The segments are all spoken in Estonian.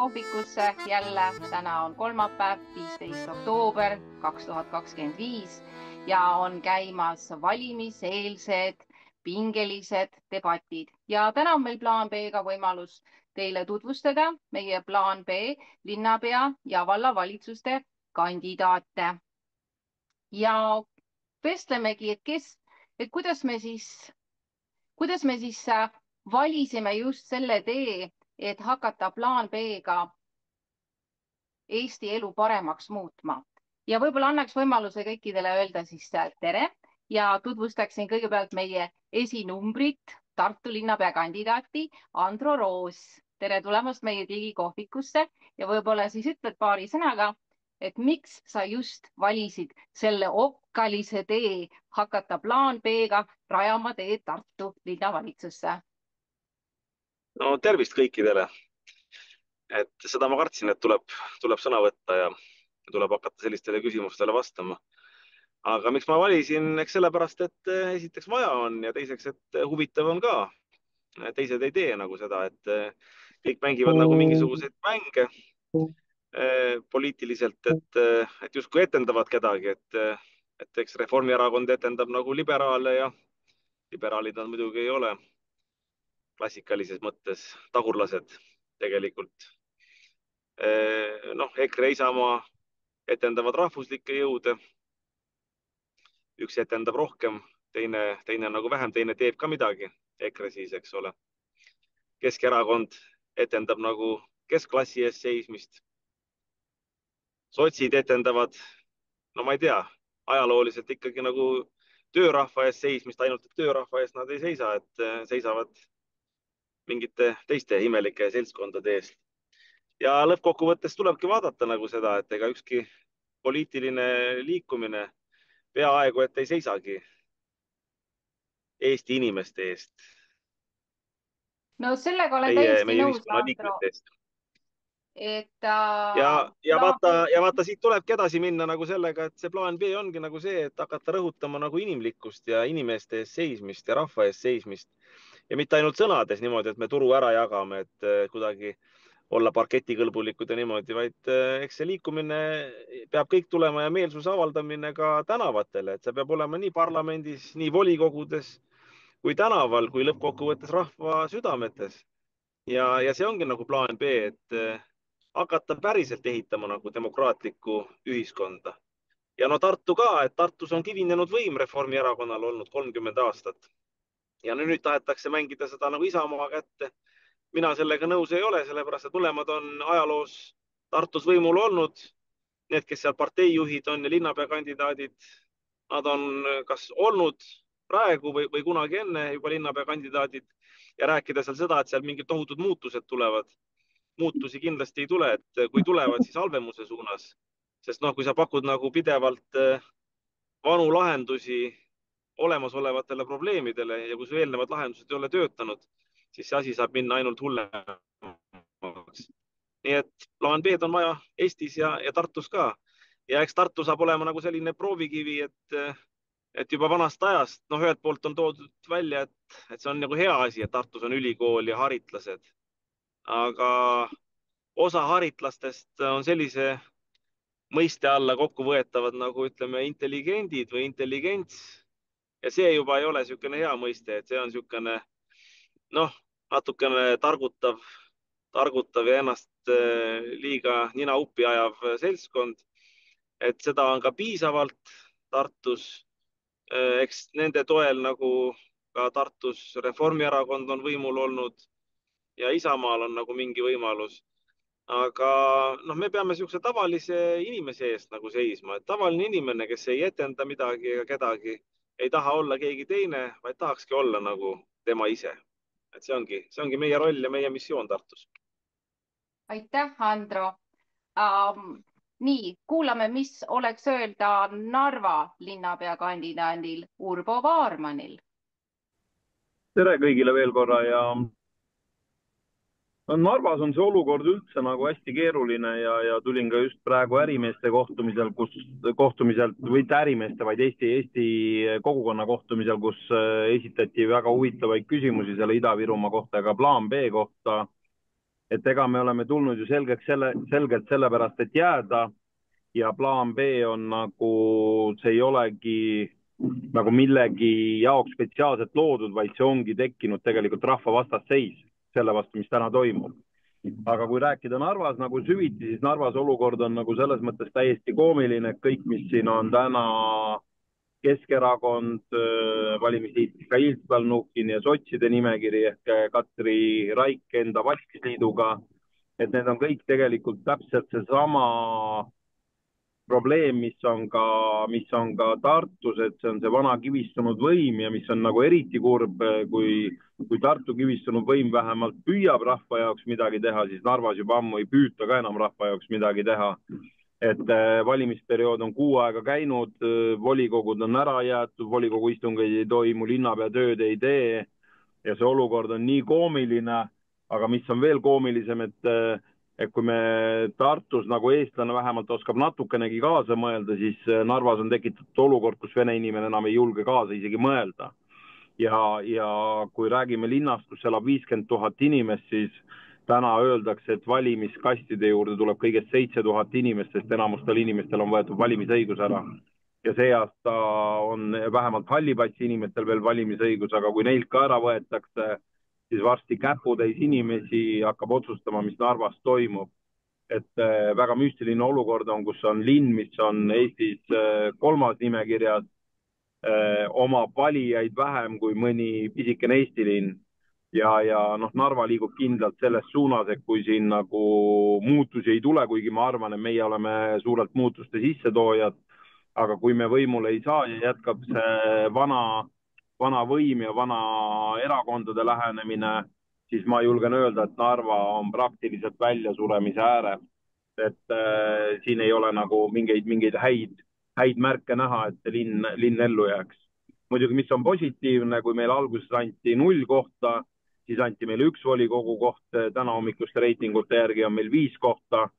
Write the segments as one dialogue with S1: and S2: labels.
S1: kohvikusse jälle. Täna on kolmapäev, 15. oktoober 2025 ja on käimas valimiseelsed pingelised debatid. Ja täna on meil plaan B-ga võimalus teile tutvustada meie plaan B linnapea ja vallavalitsuste kandidaate. Ja vestlemegi, et kuidas me siis valisime just selle tee, et hakata plaan B-ga Eesti elu paremaks muutma. Ja võib-olla annaks võimaluse kõikidele öelda siis tere ja tutvustaksin kõigepealt meie esinumbrit, Tartu linnapea kandidaati Andro Roos. Tere tulemast meie digikohvikusse ja võib-olla siis ütled paari sõnaga, et miks sa just valisid selle okkalise tee hakata plaan B-ga rajama teed Tartu linnavalitsusse?
S2: No tervist kõikidele. Et seda ma kartsin, et tuleb sõna võtta ja tuleb hakata sellistele küsimustele vastama. Aga miks ma valisin? Eks sellepärast, et esiteks vaja on ja teiseks, et huvitav on ka. Teised ei tee nagu seda, et kõik mängivad nagu mingisuguseid mänge poliitiliselt, et justkui etendavad kedagi, et eks Reformierakond etendab nagu liberaale ja liberaalid nad muidugi ei ole klassikalises mõttes tagurlased tegelikult. EKRE Isamaa etendavad rahvuslikke jõude. Üks etendab rohkem, teine nagu vähem, teine teeb ka midagi. EKRE siis, eks ole. Keskerakond etendab nagu keskklassi ees seismist. Sotsid etendavad, no ma ei tea, ajalooliselt ikkagi nagu töörahva ees seismist, ainult et töörahva ees nad ei seisa, et seisavad mingite teiste imelike seltskondade eest. Ja lõppkokkuvõttes tulebki vaadata nagu seda, et ega ükski poliitiline liikumine peaaegu, et ei seisagi Eesti inimeste eest.
S1: No sellega olen täiesti nõus,
S2: Andro.
S1: Ja
S2: vaata, siit tulebki edasi minna nagu sellega, et see plaan B ongi nagu see, et hakata rõhutama nagu inimlikkust ja inimeste ees seismist ja rahva ees seismist. Ja mitte ainult sõnades niimoodi, et me turu ära jagame, et kuidagi olla parketikõlbulikud ja niimoodi, vaid eks see liikumine peab kõik tulema ja meelsuse avaldamine ka tänavatele, et see peab olema nii parlamendis, nii volikogudes kui tänaval, kui lõppkokkuvõttes rahva südametes. Ja see ongi nagu plaan B, et hakata päriselt ehitama nagu demokraatlikku ühiskonda. Ja no Tartu ka, et Tartus on kivinenud võim Reformierakonnal olnud 30 aastat. Ja nüüd tahetakse mängida seda nagu Isamaa kätte. Mina sellega nõus ei ole, sellepärast et mõlemad on ajaloos Tartus võimul olnud. Need, kes seal parteijuhid on ja linnapeakandidaadid, nad on kas olnud praegu või kunagi enne juba linnapeakandidaadid ja rääkida seal seda, et seal mingid tohutud muutused tulevad. Muutusi kindlasti ei tule, et kui tulevad, siis halvemuse suunas. Sest kui sa pakud nagu pidevalt vanu lahendusi olemasolevatele probleemidele ja kui su eelnevad lahendused ei ole töötanud, siis see asi saab minna ainult hullemaks. Nii et plaan B on vaja Eestis ja Tartus ka. Ja eks Tartu saab olema nagu selline proovikivi, et juba vanast ajast, ühelt poolt on toodud välja, et see on nagu hea asi, et Tartus on ülikool ja haritlased. Aga osa haritlastest on sellise mõiste alla kokku võetavad nagu ütleme intelligendid või intelligents. Ja see juba ei ole niisugune hea mõiste, et see on niisugune natukene targutav ja ennast liiga nina uppi ajav seltskond. Et seda on ka piisavalt Tartus. Eks nende toel nagu ka Tartus Reformierakond on võimul olnud ja Isamaal on nagu mingi võimalus. Aga me peame niisuguse tavalise inimese eest nagu seisma. Et tavaline inimene, kes ei etenda midagi ega kedagi, ei taha olla keegi teine, vaid tahakski olla nagu tema ise. Et see ongi meie roll ja meie missioon Tartus.
S1: Aitäh, Andro. Nii, kuulame, mis oleks öelda Narva linnapeakandidaadil Urbo Vaarmanil.
S3: Tere kõigile veel korra ja Narvas on see olukord üldse nagu hästi keeruline ja tulin ka just praegu ärimeeste kohtumiselt või ärimeeste, vaid Eesti kogukonna kohtumisel, kus esitati väga huvitavaid küsimusi selle Ida-Virumaa kohta ja ka plaan B kohta. et ega me oleme tulnud ju selgelt sellepärast, et jääda ja plaan B on nagu, see ei olegi nagu millegi jaoks spetsiaalselt loodud, vaid see ongi tekkinud tegelikult rahva vastasseis selle vastu, mis täna toimub. Aga kui rääkida Narvas nagu süviti, siis Narvas olukord on nagu selles mõttes täiesti koomiline, et kõik, mis siin on täna Keskerakond, valimisliit Mihhail Stalnuhhin ja sotside nimekiri ehk Katri Raik enda valimisliiduga, et need on kõik tegelikult täpselt seesama probleem, mis on ka Tartus, et see on see vana kivistunud võim ja mis on nagu eriti kurb, kui Tartu kivistunud võim vähemalt püüab rahva jaoks midagi teha, siis Narvas juba ammu ei püüta ka enam rahva jaoks midagi teha. Et valimisperiood on 6 aega käinud, volikogud on ära jäetud, volikogu istungeid ei toimu, linnapea tööd ei tee ja see olukord on nii koomiline, aga mis on veel koomilisem, et kui me Tartus nagu eestlane vähemalt oskab natukenegi kaasa mõelda, siis Narvas on tekitatud olukord, kus vene inimene enam ei julge kaasa isegi mõelda. Ja kui räägime linnast, kus elab 50 000 inimest, siis täna öeldakse, et valimiskastide juurde tuleb kõigest 7000 inimest, sest enamustel inimestel on võetud valimisõigus ära. Ja see aasta on vähemalt hallipassi inimestel veel valimisõigus, aga kui neilt ka ära võetakse, siis varsti käputäis inimesi hakkab otsustama, mis Narvas toimub. Et väga müstiline olukord on, kus on linn, mis on Eestis 3. nimekirjas, omab valijaid vähem kui mõni pisikene Eesti linn. Ja Narva liigub kindlalt selles suunas, et kui siin nagu muutusi ei tule, kuigi ma arvan, et meie oleme suurelt muutuste sissetoojad, aga kui me võimule ei saa ja jätkab see vana võim ja vana erakondade lähenemine, siis ma julgen öelda, et Narva on praktiliselt väljasuremise äärel. Et siin ei ole nagu mingeid häid märke näha, et see linn ellu jääks. Muidugi, mis on positiivne, kui meil alguses anti 0 kohta, siis anti meile 1 volikogu koht, täna hommikuste reitingute järgi on meil 5 kohta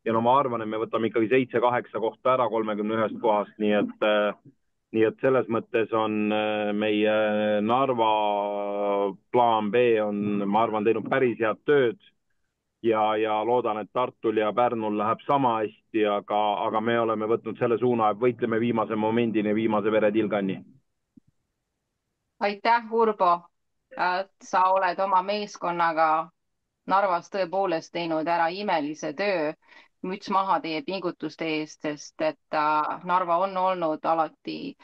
S3: ja ma arvan, et me võtame ikkagi 7-8 kohta ära 31 kohast, nii et selles mõttes on meie Narva plaan B on, ma arvan, teinud päris head tööd ja loodan, et Tartul ja Pärnul läheb sama hästi, aga me oleme võtnud selle suuna, et võitleme viimase momendini, viimase veretilgani.
S1: Aitäh, Urbo! Sa oled oma meeskonnaga Narvas tõepoolest teinud ära imelise töö. Müts maha teie pingutuste eest, sest et Narva on olnud alati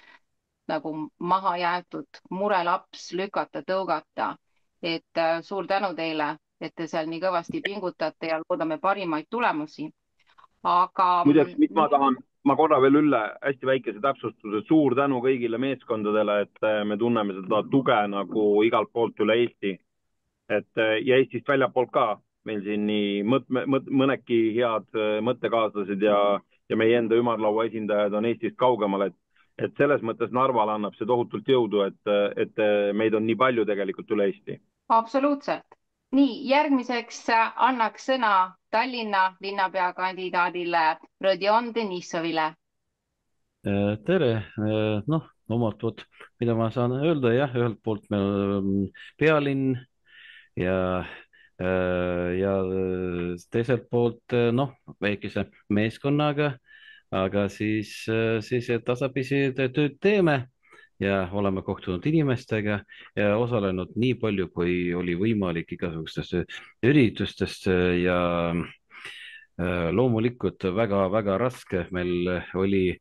S1: nagu maha jäetud murelaps lükata, tõugata. Et suur tänu teile, et te seal nii kõvasti pingutate ja loodame parimaid tulemusi. Aga
S3: muideks, mis ma korra veel üle hästi väikese täpsustuse, suur tänu kõigile meeskondadele, et me tunneme seda tuge nagu igalt poolt üle Eesti. Ja Eestist väljapoolt ka, meil siin nii mõnedki head mõttekaaslased ja meie enda ümarlaua esindajad on Eestist kaugemal, et selles mõttes Narval annab see tohutult jõudu, et meid on nii palju tegelikult üle Eesti.
S1: Absoluutselt. Nii, järgmiseks annaks sõna Tallinna linnapea kandidaadile Rodion Denissovile.
S4: Tere, omalt poolt, mida ma saan öelda, jah, ühelt poolt meil pealinn ja teiselt poolt, väikese meeskonnaga, aga siis tasapisi tööd teeme ja oleme kohtunud inimestega ja osalenud nii palju, kui oli võimalik igasugustest üritustest ja loomulikult väga raske meil oli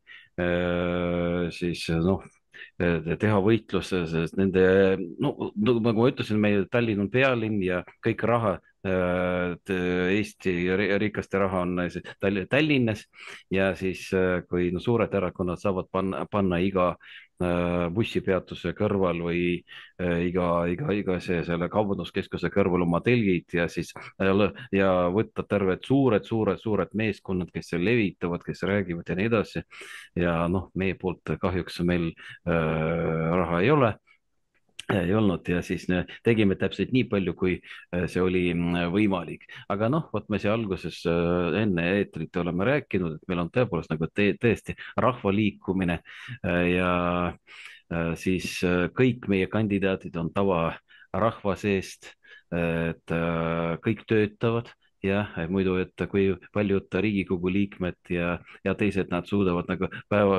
S4: teha võitlus nende, nagu ma ütlesin, meie Tallinn on pealinn ja kõik raha, Eesti rikaste raha on Tallinnas ja siis kui suured erakonnad saavad panna iga bussipeatuse kõrval või iga selle kaubanduskeskuse kõrval oma telgid ja siis võtta terved suured meeskonnad, kes levitavad, kes räägivad ja nii edasi. Ja meie poolt kahjuks meil raha ei olnud ja siis tegime täpselt nii palju, kui see oli võimalik. Aga vot me siia alguses enne eetrit oleme rääkinud, et meil on tõepoolest nagu tõesti rahvaliikumine ja siis kõik meie kandidaadid on tavarahva seest, et kõik töötavad. Jah, muidu, et kui paljud Riigikogu liikmed ja teised, nad suudavad nagu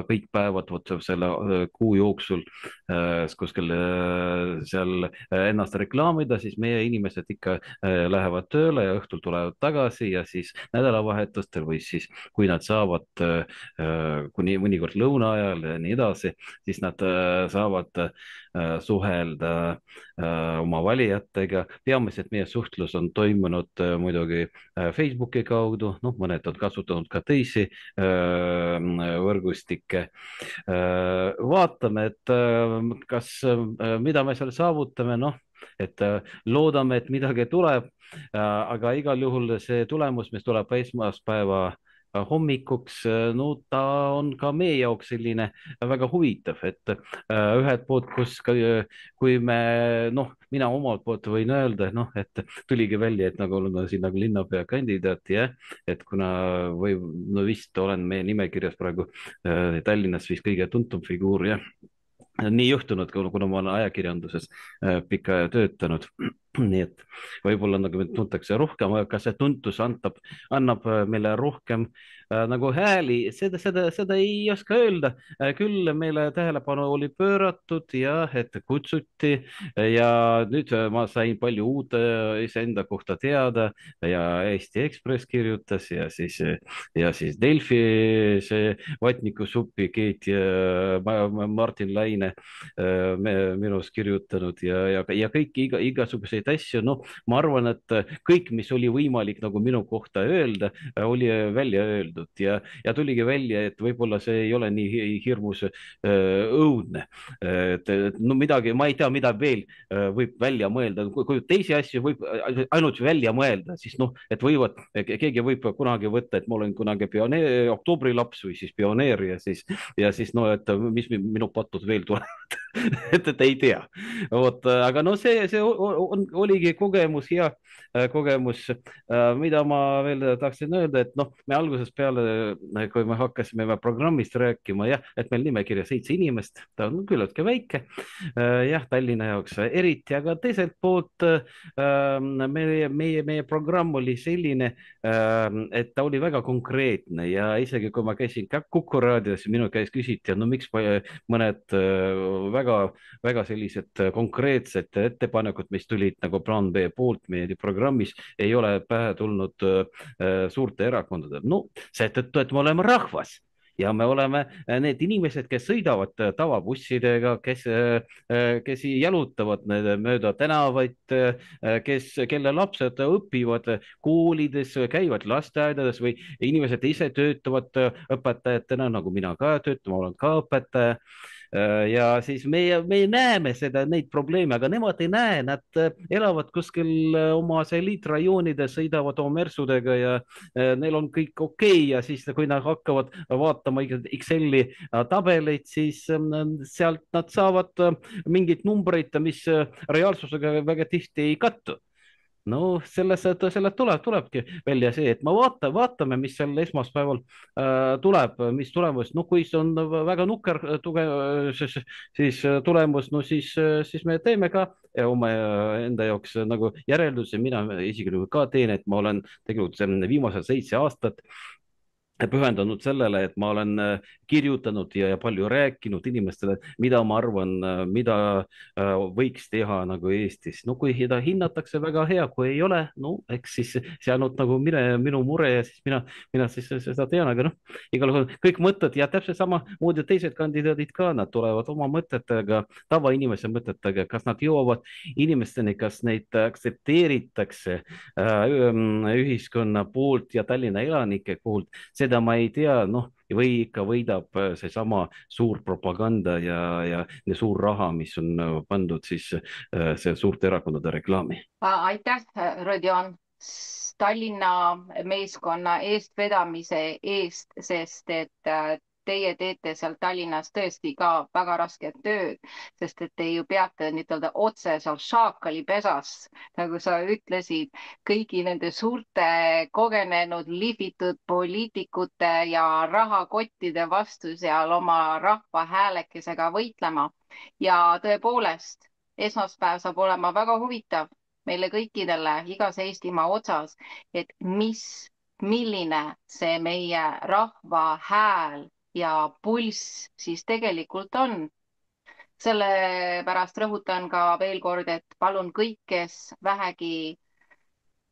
S4: kõik päevad selle kuu jooksul kuskil seal ennast reklaamida, siis meie inimesed ikka lähevad tööle ja õhtul tulevad tagasi ja siis nädalavahetustel või siis, kui nad saavad kuni mõnikord lõuna ajal ja nii edasi, siis nad saavad suhelda oma valijatega. Peamiselt meie suhtlus on toimunud muidugi Facebooki kaudu, noh, mõned on kasutanud ka teisi võrgustikke. Vaatame, et mida me seal saavutame, noh, et loodame, et midagi tuleb, aga igal juhul see tulemus, mis tuleb esmaspäeva hommikuks, no ta on ka meie jaoks selline väga huvitav, et ühelt poolt, kui me, noh, mina omalt poolt võin öelda, noh, et tuligi välja, et nagu olen siin nagu linnapea kandidaat, jah, et kuna no vist olen meie nimekirjas praegu Tallinnas vist kõige tuntum figuur, jah. Nii juhtunud, kuna ma olen ajakirjanduses pikka aja töötanud. Nii et võib-olla nagu mind tuntakse rohkem, aga kas see tuntus annab meile rohkem nagu hääli, seda ei oska öelda. Küll meile tähelepanu oli pööratud ja et kutsuti ja nüüd ma sain palju uut iseenda kohta teada ja Eesti Ekspress kirjutas ja siis Delfi see vatnikusuppi Keit ja Martin Laine minust kirjutanud ja kõiki igasuguseid asju. No ma arvan, et kõik, mis oli võimalik nagu minu kohta öelda, oli välja öeldud ja tuligi välja, et võib-olla see ei ole nii hirmus õudne. No midagi, ma ei tea, mida veel võib välja mõelda, kui teisi asju võib ainult välja mõelda, siis noh, et keegi võib kunagi võtta, et ma olen kunagi oktoobri-laps või siis pioneer ja siis no, et mis minu patud veel tulevad et ei tea. Vot, aga no see oligi kogemus, hea kogemus, mida ma veel tahtsin öelda, et noh, me algusest peale, kui me hakkasime programmist rääkima, jah, et meil nimekirja 7 inimest, ta on küllaltki väike, jah, Tallinna jaoks eriti, aga teiselt poolt meie programm oli selline, et ta oli väga konkreetne ja isegi kui ma käisin Kuku raadios, minu käest küsiti, no miks mõned väga sellised konkreetsed ettepanekud, mis tulid nagu plaan B poolt meie programmis, ei ole pähe tulnud suurte erakondadele. No seetõttu, et me oleme rahvas ja me oleme need inimesed, kes sõidavad tavabussidega, kes jalutavad mööda tänavaid, kelle lapsed õpivad koolides, käivad lasteaedades või inimesed ise töötavad õpetajatena, nagu mina ka töötan, ma olen ka õpetaja. Ja siis meie näeme neid probleeme, aga nemad ei näe, nad elavad kuskil oma eliitrajoonides, sõidavad oma mersudega ja neil on kõik okei ja siis, kui nad hakkavad vaatama Exceli tabeleid, siis sealt nad saavad mingeid numbreid, mis reaalsusega väga tihti ei kattu. No sellest tulebki välja see, et vaatame, mis seal esmaspäeval tuleb, mis tulemus. No kui see on väga nukker siis tulemus, no siis me teeme ka oma enda jaoks nagu järelduse. Mina isiklikult ka teen, et ma olen tegelikult viimased 7 aastat pühendanud sellele, et ma olen kirjutanud ja palju rääkinud inimestele, mida ma arvan, mida võiks teha nagu Eestis. No kui seda hinnatakse väga hea, kui ei ole, no eks siis see ainult nagu minu mure ja siis mina siis seda tean, aga noh, igal juhul kõik mõtted ja täpselt samamoodi teised kandidaadid ka, nad tulevad oma mõtetega, tavainimese mõtetega, kas nad jõuavad inimesteni, kas neid aktsepteeritakse ühiskonna poolt ja Tallinna elanike poolt, seda ma ei tea, noh, või ikka võidab seesama suur propaganda ja suur raha, mis on pandud siis see suurte erakondade reklaami.
S1: Aitäh, Rodion, Tallinna meeskonna eestvedamise eest, sest et teie teete seal Tallinnas tõesti ka väga rasket tööd, sest et te ju peate nii-öelda otse seal šaakalipesas, nagu sa ütlesid, kõigi nende suurte kogenenud lihvitud poliitikute ja rahakottide vastu seal oma rahva häälekesega võitlema. Ja tõepoolest, esmaspäev saab olema väga huvitav. meile kõikidele igas Eestimaa otsas, et milline see meie rahva hääl ja pulss siis tegelikult on. Sellepärast rõhutan ka veel kord, et palun kõik, kes vähegi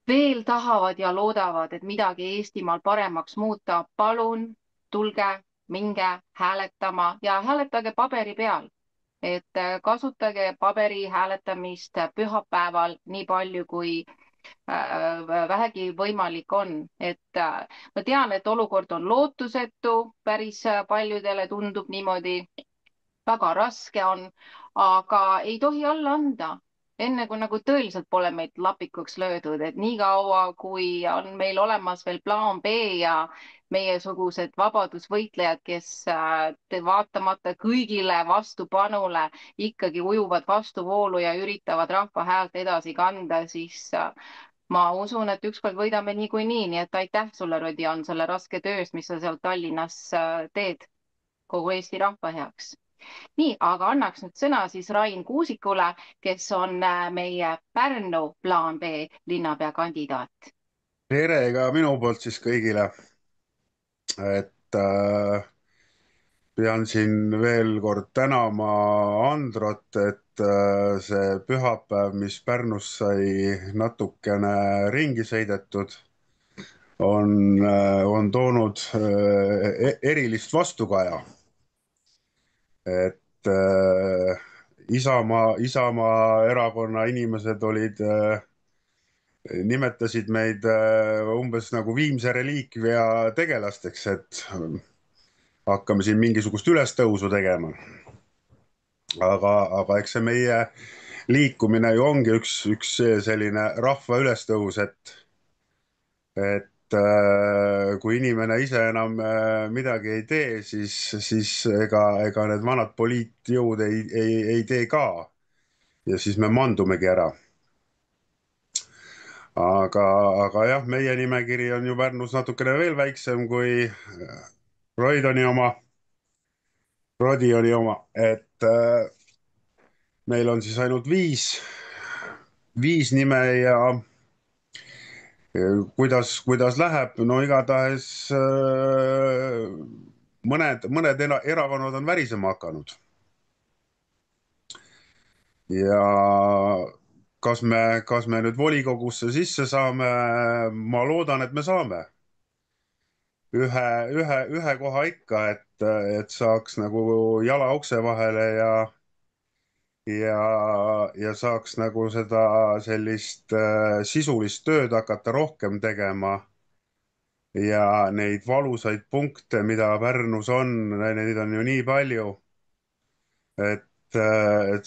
S1: veel tahavad ja loodavad, et midagi Eestimaal paremaks muuta, palun tulge, minge hääletama ja hääletage paberi peal. Et kasutage paberi hääletamist pühapäeval nii palju, kui vähegi võimalik on. Et ma tean, et olukord on lootusetu, päris paljudele tundub niimoodi, väga raske on, aga ei tohi alla anda, enne kui nagu tõeliselt pole meid lapikuks löödud, et niikaua, kui on meil olemas veel plaan B ja meiesugused vabadusvõitlejad, kes vaatamata kõigile vastupanule ikkagi ujuvad vastuvoolu ja üritavad rahva häält edasi kanda, siis ma usun, et ükskord võidame niikuinii, nii et aitäh sulle, Rodion, selle raske töö eest, mis sa seal Tallinnas teed kogu Eesti rahva heaks. Nii, aga annaks nüüd sõna siis Rain Kuusikule, kes on meie Pärnu plaan B linnapea kandidaat.
S5: Tere ka minu poolt siis kõigile. Et pean siin veel kord tänama Androt, et see pühapäev, mis Pärnus sai natukene ringi sõidetud, on toonud erilist vastukaja. Et Isamaa erakonna inimesed nimetasid meid umbes nagu viimse reliikvia tegelasteks, et hakkame siin mingisugust ülestõusu tegema. Aga eks see meie liikumine ju ongi üks selline rahva ülestõus, et kui inimene ise enam midagi ei tee, siis ega need vanad poliitjõud ei tee ka. Ja siis me mandumegi ära. Aga jah, meie nimekiri on ju Pärnus natukene veel väiksem kui Rodioni oma, et meil on siis ainult viis nime ja kuidas läheb, no igatahes mõned erakonnad on värisema hakanud. Ja kas me nüüd volikogusse sisse saame, ma loodan, et me saame. Ühe koha ikka, et saaks nagu jala ukse vahele ja saaks nagu seda sellist sisulist tööd hakata rohkem tegema. Ja neid valusaid punkte, mida Pärnus on, neid on ju nii palju, et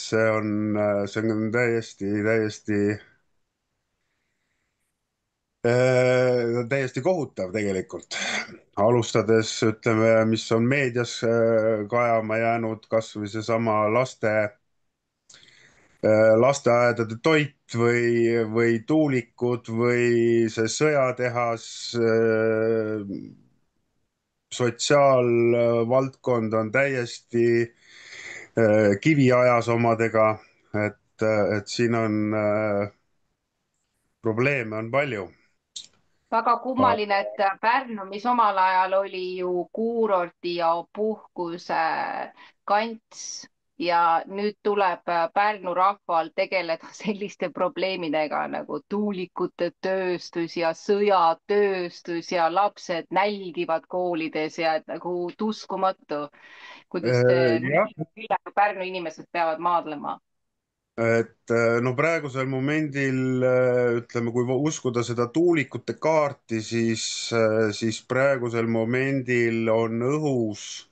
S5: see on täiesti kohutav tegelikult. Alustades, ütleme, mis on meedias kajama jäänud, kas või seesama lasteaedade toit või tuulikud või see sõjatehas, sotsiaalvaldkond on täiesti kiviajas omadega, et siin on probleeme on palju.
S1: Väga kummaline, et Pärnu, mis omal ajal oli ju kuurorti ja puhkuse kants ja nüüd tuleb Pärnu rahval tegeleda selliste probleemidega nagu tuulikute tööstus ja sõjatööstus ja lapsed nälgivad koolides ja nagu uskumatu, kuidas Pärnu inimesed peavad maadlema.
S5: Et no praegusel momendil, ütleme, kui uskuda seda tuulikute kaarti, siis praegusel momendil on õhus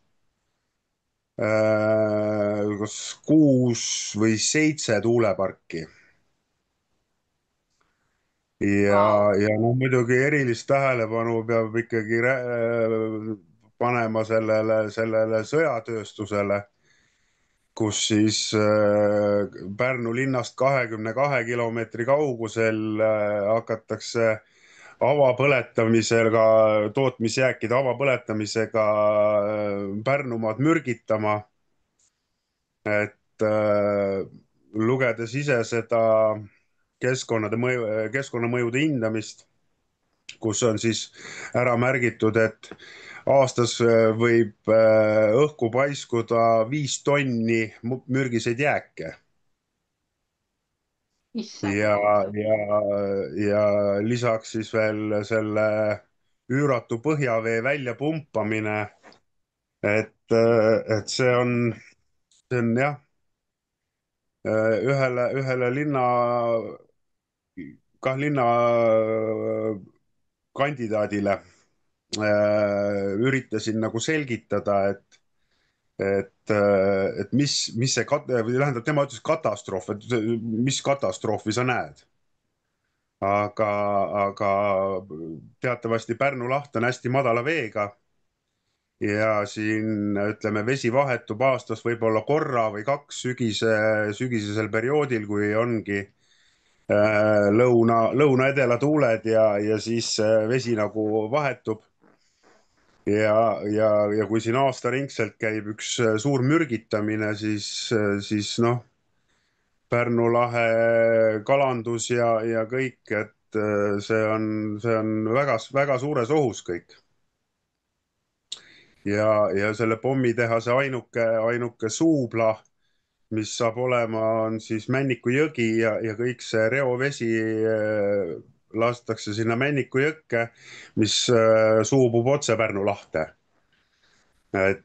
S5: kas 6 või 7 tuuleparki. Ja no muidugi erilist tähelepanu peab ikkagi panema sellele sõjatööstusele, kus siis Pärnu linnast 22 kilomeetri kaugusel hakatakse avapõletamisega, tootmisjääkide avapõletamisega Pärnumaad mürgitama. Et lugedes ise seda keskkonnamõjude hindamist, kus on siis ära märgitud, et aastas võib õhku paiskuda 5 tonni mürgiseid jääke.
S1: issand
S5: ja,
S1: jumal.
S5: ja lisaks siis veel selle üüratu põhjavee väljapumpamine, et see on jah, ühele linna kandidaadile üritasin nagu selgitada, et mis see või tähendab, tema ütles katastroof, et mis katastroofi sa näed. aga, aga teatavasti Pärnu laht on hästi madala veega ja siin ütleme, vesi vahetub aastas võib-olla korra või kaks sügisesel perioodil, kui ongi lõuna-edela tuuled ja siis vesi nagu vahetub. ja kui siin aastaringselt käib üks suur mürgitamine, siis noh, Pärnu lahe kalandus ja kõik, et see on väga suures ohus kõik. ja selle pommitehase ainuke suubla, mis saab olema, on siis Männiku jõgi ja kõik see reovesi lastakse sinna Männiku jõkke, mis suubub otse Pärnu lahte. Et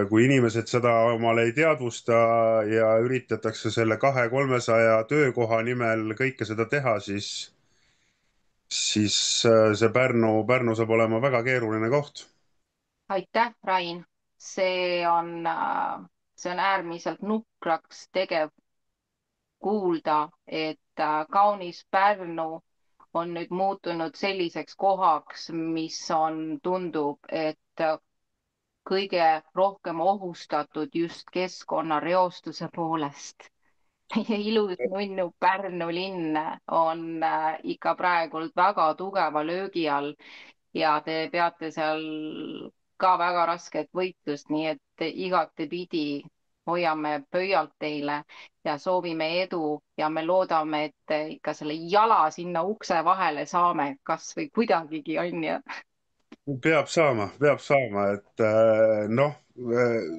S5: kui inimesed seda omale ei teadvusta ja üritatakse selle 200-300 töökoha nimel kõike seda teha, siis see Pärnu saab olema väga keeruline koht.
S1: Aitäh, Rain. See on äärmiselt nukraks tegev kuulda, et kaunis Pärnu on nüüd muutunud selliseks kohaks, mis tundub, et kõige rohkem ohustatud just keskkonnareostuse poolest. Meie ilus nunnu Pärnu linn on ikka praegult väga tugeva löögi all ja te peate seal ka väga rasket võitlust, nii et igatepidi hoiame pöialt teile ja soovime edu ja me loodame, et ikka selle jala sinna ukse vahele saame, kas või kuidagigi, on ju.
S5: peab saama, et noh,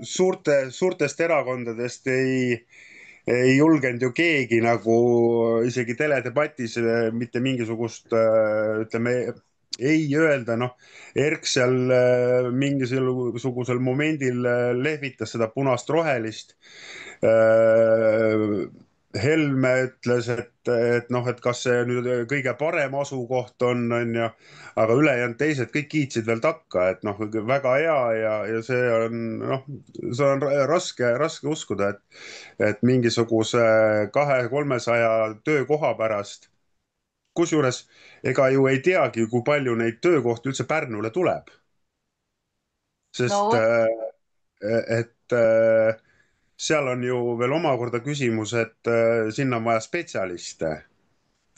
S5: suurtest erakondadest ei julgenud ju keegi nagu isegi teledebatis mitte mingisugust, ütleme, ei öelda, noh. Erk seal mingisugusel momendil lehvitas seda punast-rohelist. Helme ütles, et noh, et kas see nüüd kõige parem asukoht on ju, aga ülejäänud teised kõik kiitsid veel takka, et noh, väga hea ja see on noh, see on raske uskuda, et mingisuguse 200-300 töökoha pärast, kusjuures ega ju ei teagi, kui palju neid töökohti üldse Pärnule tuleb, sest
S1: No
S5: et seal on ju veel omakorda küsimus, et sinna on vaja spetsialiste.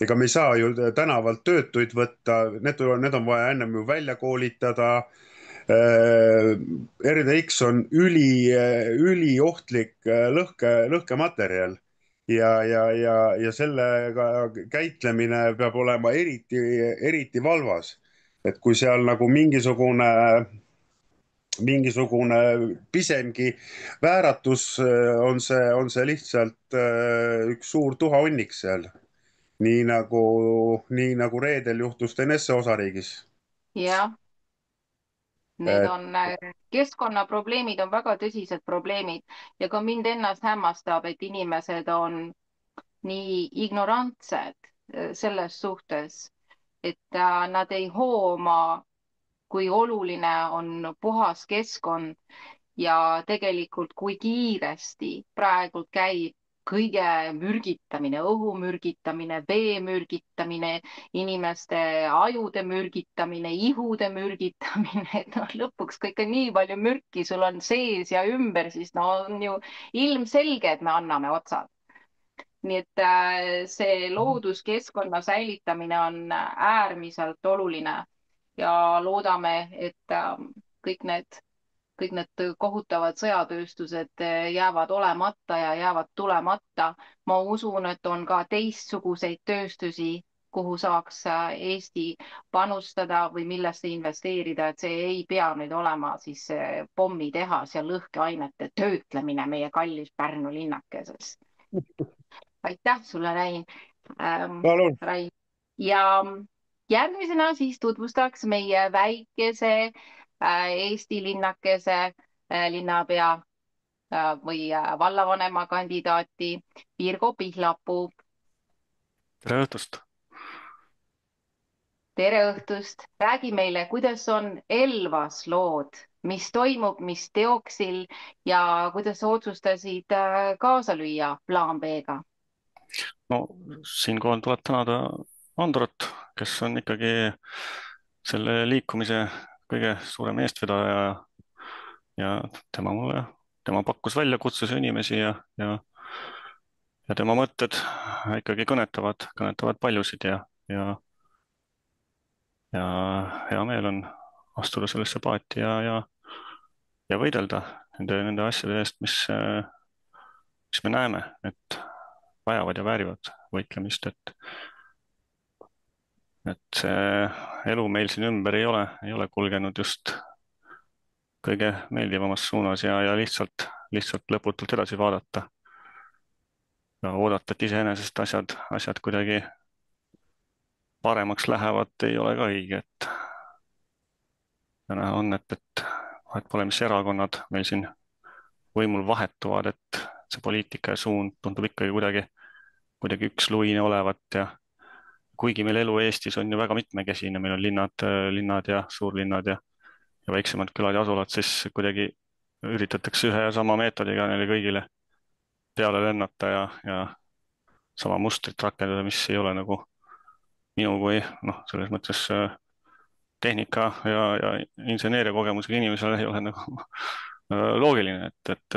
S5: Ega me ei saa ju tänavalt töötuid võtta, need on vaja ennem ju välja koolitada. RDX on üliohtlik lõhkematerjal ja sellega käitlemine peab olema eriti valvas. Et kui seal nagu mingisugune pisemgi vääratus, on see lihtsalt üks suur tuhahunnik seal. nii nagu reedel juhtus Tenesse osariigis.
S1: jah, keskkonnaprobleemid on väga tõsised probleemid ja ka mind ennast hämmastab, et inimesed on nii ignorantsed selles suhtes, et nad ei hooma, kui oluline on puhas keskkond ja tegelikult kui kiiresti praegu käib kõige mürgitamine, õhu mürgitamine, vee mürgitamine, inimeste ajude mürgitamine, ihude mürgitamine, et noh, lõpuks kõike nii palju mürki sul on sees ja ümber, siis no on ju ilmselge, et me anname otsad. Nii et see looduskeskkonna säilitamine on äärmiselt oluline ja loodame, et kõik need kõik need kohutavad sõjatööstused jäävad olemata ja jäävad tulemata. Ma usun, et on ka teistsuguseid tööstusi, kuhu saaks Eesti panustada või millesse investeerida, et see ei pea nüüd olema siis pommitehas ja lõhkeainete töötlemine meie kallis Pärnu linnakeses. Aitäh sulle, Rain.
S5: Palun.
S1: Rain. Ja järgmisena siis tutvustaks meie väikese Eesti linnakese linnapea või vallavanema kandidaati Virgo Pihlapuu.
S6: Tere õhtust!
S1: Tere õhtust! Räägi meile, kuidas on Elvas lood, mis toimub, mis teoksil ja kuidas sa otsustasid kaasa lüüa plaan B-ga?
S6: No siinkohal tuleb tänada Androt, kes on ikkagi selle liikumise kõige suurem eestvedaja ja tema pakkus välja, kutsus inimesi ja tema mõtted ikkagi kõnetavad paljusid ja hea meel on astuda sellesse paati ja võidelda nende asjade eest, mis me näeme, et vajavad ja väärivad võitlemist, et see elu meil siin ümber ei ole kulgenud just kõige meeldivamas suunas ja lihtsalt lõputult edasi vaadata ja oodata, et iseenesest asjad kuidagi paremaks lähevad, ei ole ka õige, et näha on, et vahet pole, mis erakonnad meil siin võimul vahetuvad, et see poliitika ja suund tundub ikkagi kuidagi üksluine olevat ja kuigi meil elu Eestis on ju väga mitmekesine, meil on linnad ja suurlinnad ja väiksemad külad ja asulad, siis kuidagi üritatakse ühe ja sama meetodiga neile kõigile peale lennata ja sama mustrit rakendada, mis ei ole nagu minu kui selles mõttes tehnika ja inseneeria kogemusega inimesele ei ole nagu loogiline, et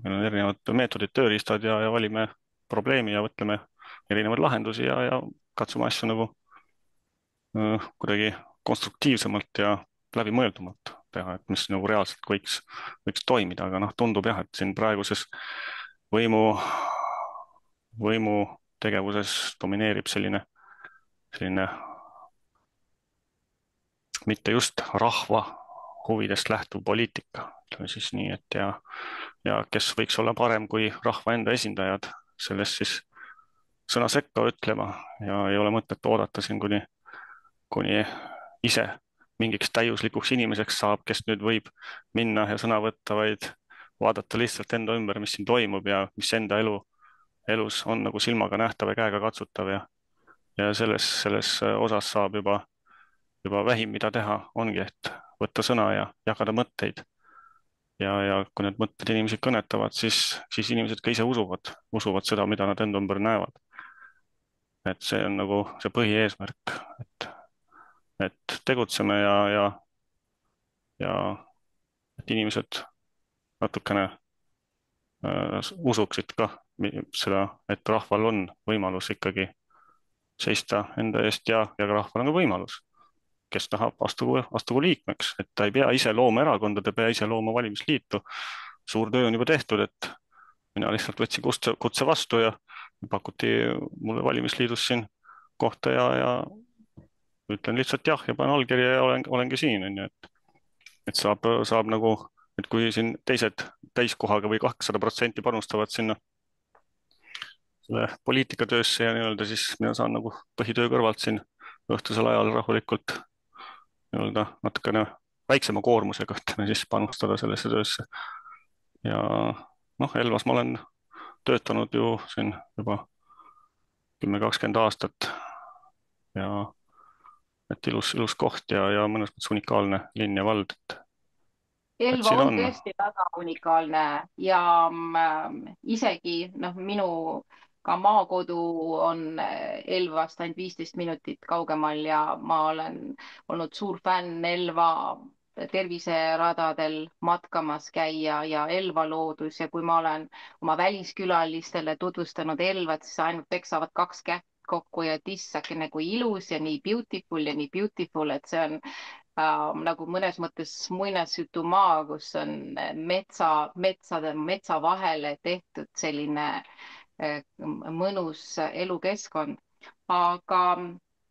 S6: meil on erinevad meetodid, tööriistad ja valime probleemi ja võtleme erinevaid lahendusi ja katsume asju nagu kuidagi konstruktiivsemalt ja läbimõeldumalt teha, et mis nagu reaalselt võiks toimida, aga tundub jah, et siin praeguses võimu tegevuses domineerib selline mitte just rahva huvidest lähtuv poliitika, ütleme siis nii, et ja kes võiks olla parem kui rahva enda esindajad, sellest siis sõna sekka ütlema ja ei ole mõtet oodata siin, kuni ise mingiks täiuslikuks inimeseks saab, kes nüüd võib minna ja sõna võtta, vaid vaadata lihtsalt enda ümber, mis siin toimub ja mis enda elus on nagu silmaga nähtav ja käega katsutav ja selles osas saab juba vähim, mida teha, ongi, et võtta sõna ja jagada mõtteid. Ja kui need mõtted inimesi kõnetavad, siis inimesed ka ise usuvad seda, mida nad enda ümber näevad. Et see on nagu see põhieesmärk, et tegutseme ja et inimesed natukene usuksid ka seda, et rahval on võimalus ikkagi seista enda eest ja ka rahval on ka võimalus, kes tahab, astugu liikmeks, et ta ei pea ise looma erakonda, ta ei pea ise looma valimisliitu. Suur töö on juba tehtud, et mina lihtsalt võtsin kutse vastu ja pakuti mulle valimisliidus siin kohta ja ütlen lihtsalt jah ja panen allkirja ja olengi siin, on ju, et saab nagu, et kui siin teised täiskohaga või 200% panustavad sinna selle poliitikatöösse ja nii-öelda, siis mina saan nagu põhitöö kõrvalt siin õhtusel ajal rahulikult nii-öelda natukene väiksema koormusega, ütleme siis, panustada sellesse töösse. Ja Elvas ma olen töötanud ju siin juba 10-20 aastat ja et ilus koht ja mõnes mõttes unikaalne linn ja vald.
S1: Elva on tõesti väga unikaalne ja isegi minu ka maakodu on Elvast ainult 15 minutit kaugemal ja ma olen olnud suur fänn Elva terviseradadel matkamas käia ja Elva loodus ja kui ma olen oma väliskülalistele tutvustanud Elvat, siis ainult peksavad 2 kätt kokku ja tissake nagu ilus ja nii beautiful, et see on nagu mõnes mõttes muinasjutumaa, kus on metsa vahele tehtud selline mõnus elukeskkond. Aga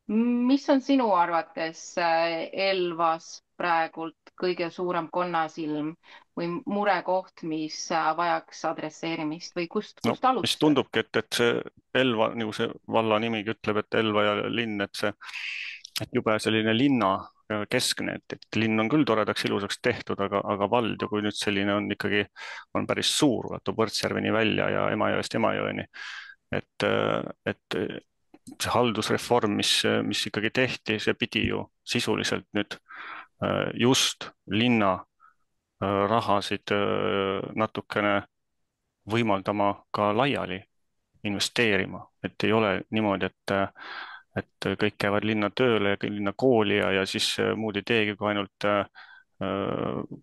S1: mis on sinu arvates Elvas praegult kõige suurem konnasilm või murekoht, mis vajaks adresseerimist või kust
S6: No, mis
S1: alustada?
S6: tundubki, et see Elva, nagu see valla nimigi ütleb, et Elva ja linn, et jube selline linna keskne, et linn on küll toredaks ilusaks tehtud, aga vald ja kui nüüd selline on ikkagi, on päris suur, ulatub Võrtsjärveni välja ja Emajõest Emajõeni. Et see haldusreform, mis ikkagi tehti, see pidi ju sisuliselt nüüd just linna rahasid natukene võimaldama ka laiali investeerima, et ei ole niimoodi, et kõik käivad linna tööle ja linna kooli ja siis muud ei teegi kui ainult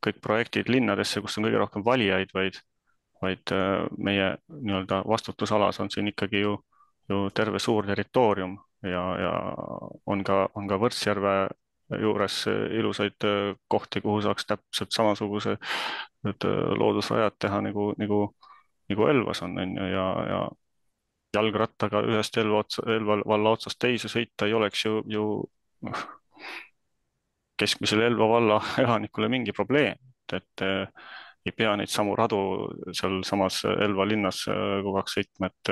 S6: kõik projektid linnadesse, kus on kõige rohkem valijaid, vaid meie nii-öelda vastutusalas on siin ikkagi ju terve suur territoorium ja on ka Võrtsjärve juures ilusaid kohti, kuhu saaks täpselt samasuguse loodusrajad teha nagu Elvas on ju ja jalgrattaga ühest Elva valla otsast teise sõita ei oleks ju keskmisele Elva valla elanikule mingi probleem, et ei pea neid samu radu sealsamas Elva linnas kogu aeg sõitma, et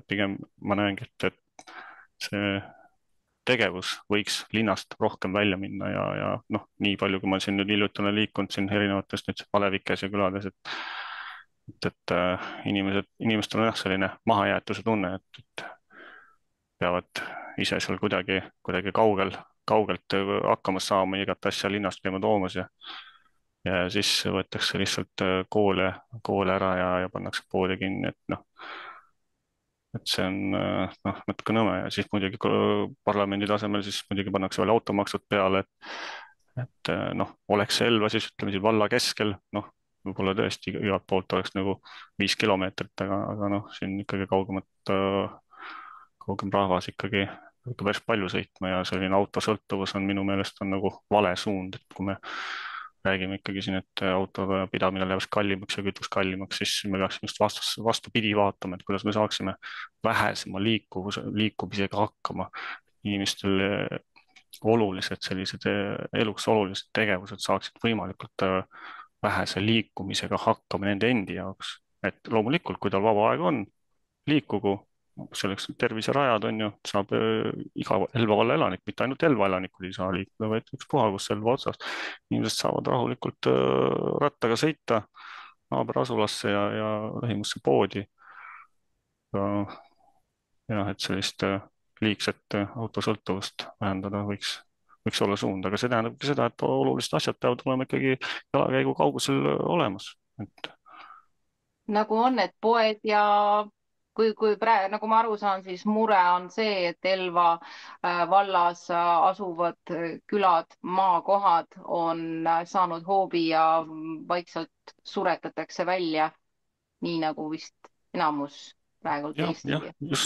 S6: pigem ma näengi, et see tegevus võiks linnast rohkem välja minna ja noh, nii palju, kui ma siin nüüd hiljuti olen liikunud siin erinevates nüüd Alevikes ja külades, et inimestel on jah selline mahajäetuse tunne, et peavad ise seal kuidagi kaugelt hakkama saama, igat asja linnast käima toomas ja siis võetakse lihtsalt koole ära ja pannakse poodi kinni, et noh, et see on natuke nõme ja siis muidugi parlamendi tasemel siis muidugi pannakse veel automaksud peale, et noh, oleks see Elva siis ütleme siin valla keskel, noh, võib-olla tõesti igalt poolt oleks nagu 5 kilomeetrit, aga noh, siin ikkagi kaugem rahvas ikkagi päris palju sõitma ja selline autosõltuvus on minu meelest on nagu vale suund, et kui me räägime ikkagi siin, et autode pidamine läheb kallimaks ja kütus kallimaks, siis me peaksime just vastupidi vaatama, et kuidas me saaksime vähesema liikumisega hakkama. Inimestel olulised sellised eluks olulised tegevused saaksid võimalikult vähese liikumisega hakkama nende endi jaoks. Et loomulikult, kui tal vaba aeg on, liikugu, selleks terviserajad on ju, saab iga Elva valla elanik, mitte ainult Elva elanikud ei saa liikuda, vaid ükspuha, kus Elva otsas. Inimesed saavad rahulikult rattaga sõita naaberasulasse ja lähimusse poodi. Ja et sellist liigset autosõltuvust vähendada võiks olla suund, aga see tähendab ka seda, et olulised asjad peavad olema ikkagi jalakäigu kaugusel olemas.
S1: Nagu on need poed ja kui praegu, nagu ma aru saan, siis mure on see, et Elva vallas asuvad külad, maakohad on saanud hoobi ja vaikselt suretatakse välja, nii nagu vist enamus praegult Eesti
S6: just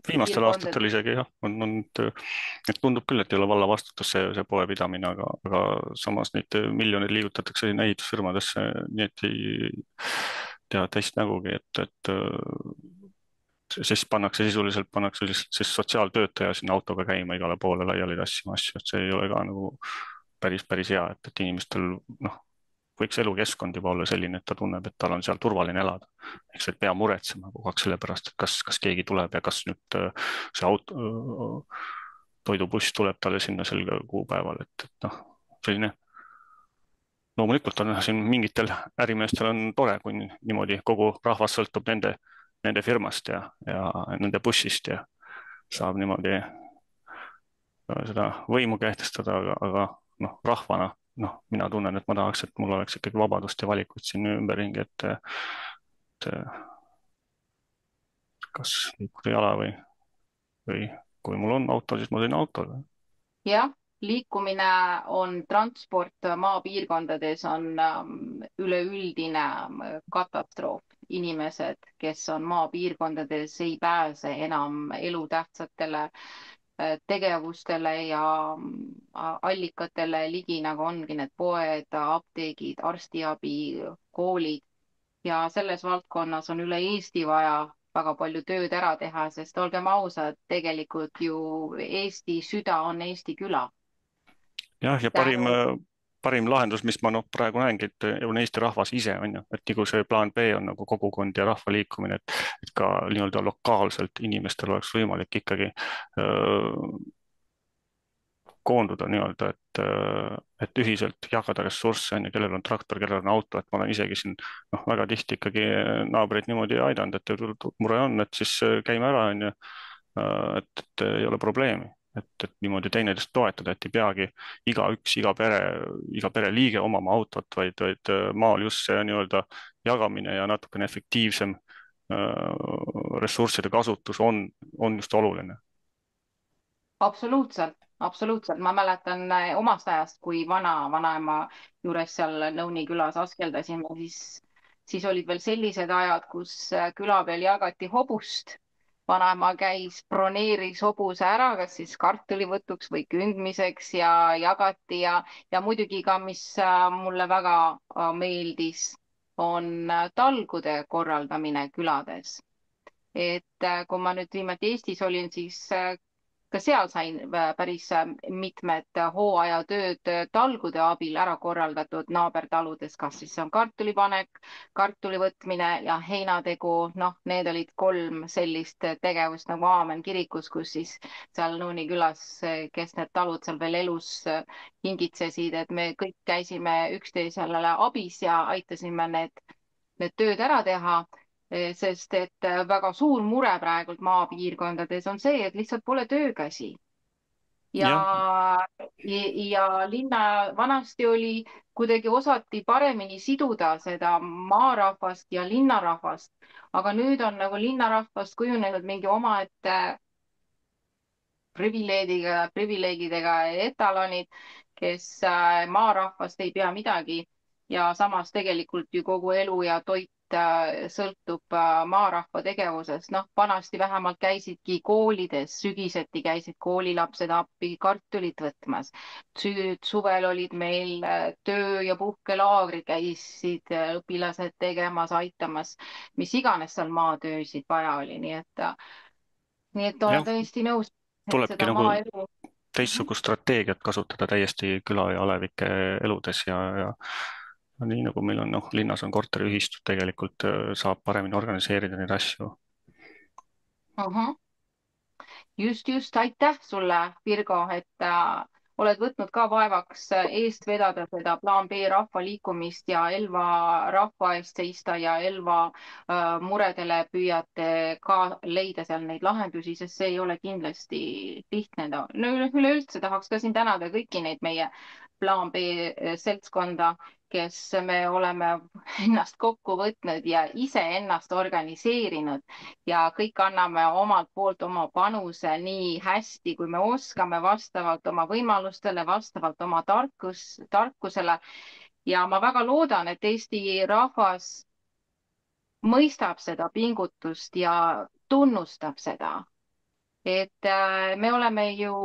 S6: viimastel aastatel isegi jah, et tundub küll, et ei ole valla vastutus see poe pidamine, aga samas neid miljoneid liigutatakse sinna ehitusfirmadesse, nii et ei tea teist nägugi, et siis sisuliselt pannakse siis sotsiaaltöötaja sinna autoga käima igale poole laiali tassima asju, et see ei ole ka nagu päris hea, et inimestel võiks elukeskkond juba olla selline, et ta tunneb, et tal on seal turvaline elada. Eks ei pea muretsema kogu aeg selle pärast, et kas keegi tuleb ja kas nüüd see toidubuss tuleb talle sinna sel kuupäeval, et selline. Loomulikult on siin mingitel ärimeestel on tore, kui niimoodi kogu rahvas sõltub nende firmast ja nende bussist ja saab niimoodi seda võimu kehtestada, aga rahvana mina tunnen, et ma tahaks, et mul oleks ikkagi vabadust ja valikuid siin ümberringi, et kas liikuda jala või kui mul on auto, siis ma sõin autoga.
S1: Jah, liikumine on transport maapiirkondades on üleüldine katastroof. Inimesed, kes on maapiirkondades, ei pääse enam elutähtsatele tegevustele ja allikatele ligi, nagu ongi need poed, apteegid, arstiabi, koolid ja selles valdkonnas on üle Eesti vaja väga palju tööd ära teha, sest olgem ausad, tegelikult ju Eesti süda on Eesti küla.
S6: jah, ja parim lahendus, mis ma praegu näengi, et on Eesti rahvas ise, on ju, et nagu see plaan B on nagu kogukond ja rahva liikumine, et ka nii-öelda lokaalselt inimestel oleks võimalik ikkagi koonduda nii-öelda, et ühiselt jagada ressursse, on ju, kellel on traktor, kellel on auto, et ma olen isegi siin väga tihti ikkagi naabreid niimoodi aidanud, et mure on, et siis käime ära, on ju, et ei ole probleemi. Et niimoodi teineteist toetada, et ei peagi igaüks, iga pere liige omama autot, vaid maal just see nii-öelda jagamine ja natukene efektiivsem ressursside kasutus on just oluline.
S1: Absoluutselt, absoluutselt. Ma mäletan omast ajast, kui vanaema juures seal Nõuni külas askeldasime, siis olid veel sellised ajad, kus küla peal jagati hobust. Vanaema käis, broneeris hobuse ära, kas siis kartulivõtuks või kündmiseks ja jagati ja muidugi ka, mis mulle väga meeldis, on talgude korraldamine külades. Et kui ma nüüd viimati Eestis olin, siis ka seal sain päris mitmed hooajatööd talgude abil ära korraldatud naabertaludes, kas siis on kartulipanek, kartuli võtmine ja heinategu. Need olid 3 sellist tegevust nagu Aamen kirikus, kus siis seal Nõuni külas, kes need talud seal veel elus hingitsesid, et me kõik käisime üksteisele abis ja aitasime need tööd ära teha. Sest et väga suur mure praegult maapiirkondades on see, et lihtsalt pole töökäsi. Ja vanasti oli kuidagi osati paremini siduda seda maarahvast ja linnarahvast, aga nüüd on nagu linnarahvast kujunenud mingi omaette privileegidega etalonid, kes maarahvast ei pea midagi ja samas tegelikult ju kogu elu ja toit sõltub maarahva tegevusest. Vanasti vähemalt käisidki koolides, sügiseti käisid koolilapsed appi kartulit võtmas. Suvel olid meil töö- ja puhkelaagrid, käisid õpilased tegemas, aitamas, mis iganes seal maatöösid vaja oli. Nii et olen täiesti nõus, et
S6: tulebki
S1: seda
S6: nagu
S1: maaelu
S6: teistsugust strateegiat kasutada täiesti küla ja alevike eludes ja nii nagu meil on, linnas on korteriühistud, tegelikult saab paremini organiseerida neid asju.
S1: Just, aitäh sulle, Virgo, et oled võtnud ka vaevaks eest vedada seda plaan B rahvaliikumist ja Elva rahva eest seista ja Elva muredele püüate ka leida seal neid lahendusi, sest see ei ole kindlasti lihtne. Üleüldse tahaks ka siin tänada kõiki neid meie plaan B seltskonda, kes me oleme ennast kokku võtnud ja iseennast organiseerinud ja kõik anname omalt poolt oma panuse nii hästi, kui me oskame, vastavalt oma võimalustele, vastavalt oma tarkusele. Ja ma väga loodan, et Eesti rahvas mõistab seda pingutust ja tunnustab seda, et me oleme ju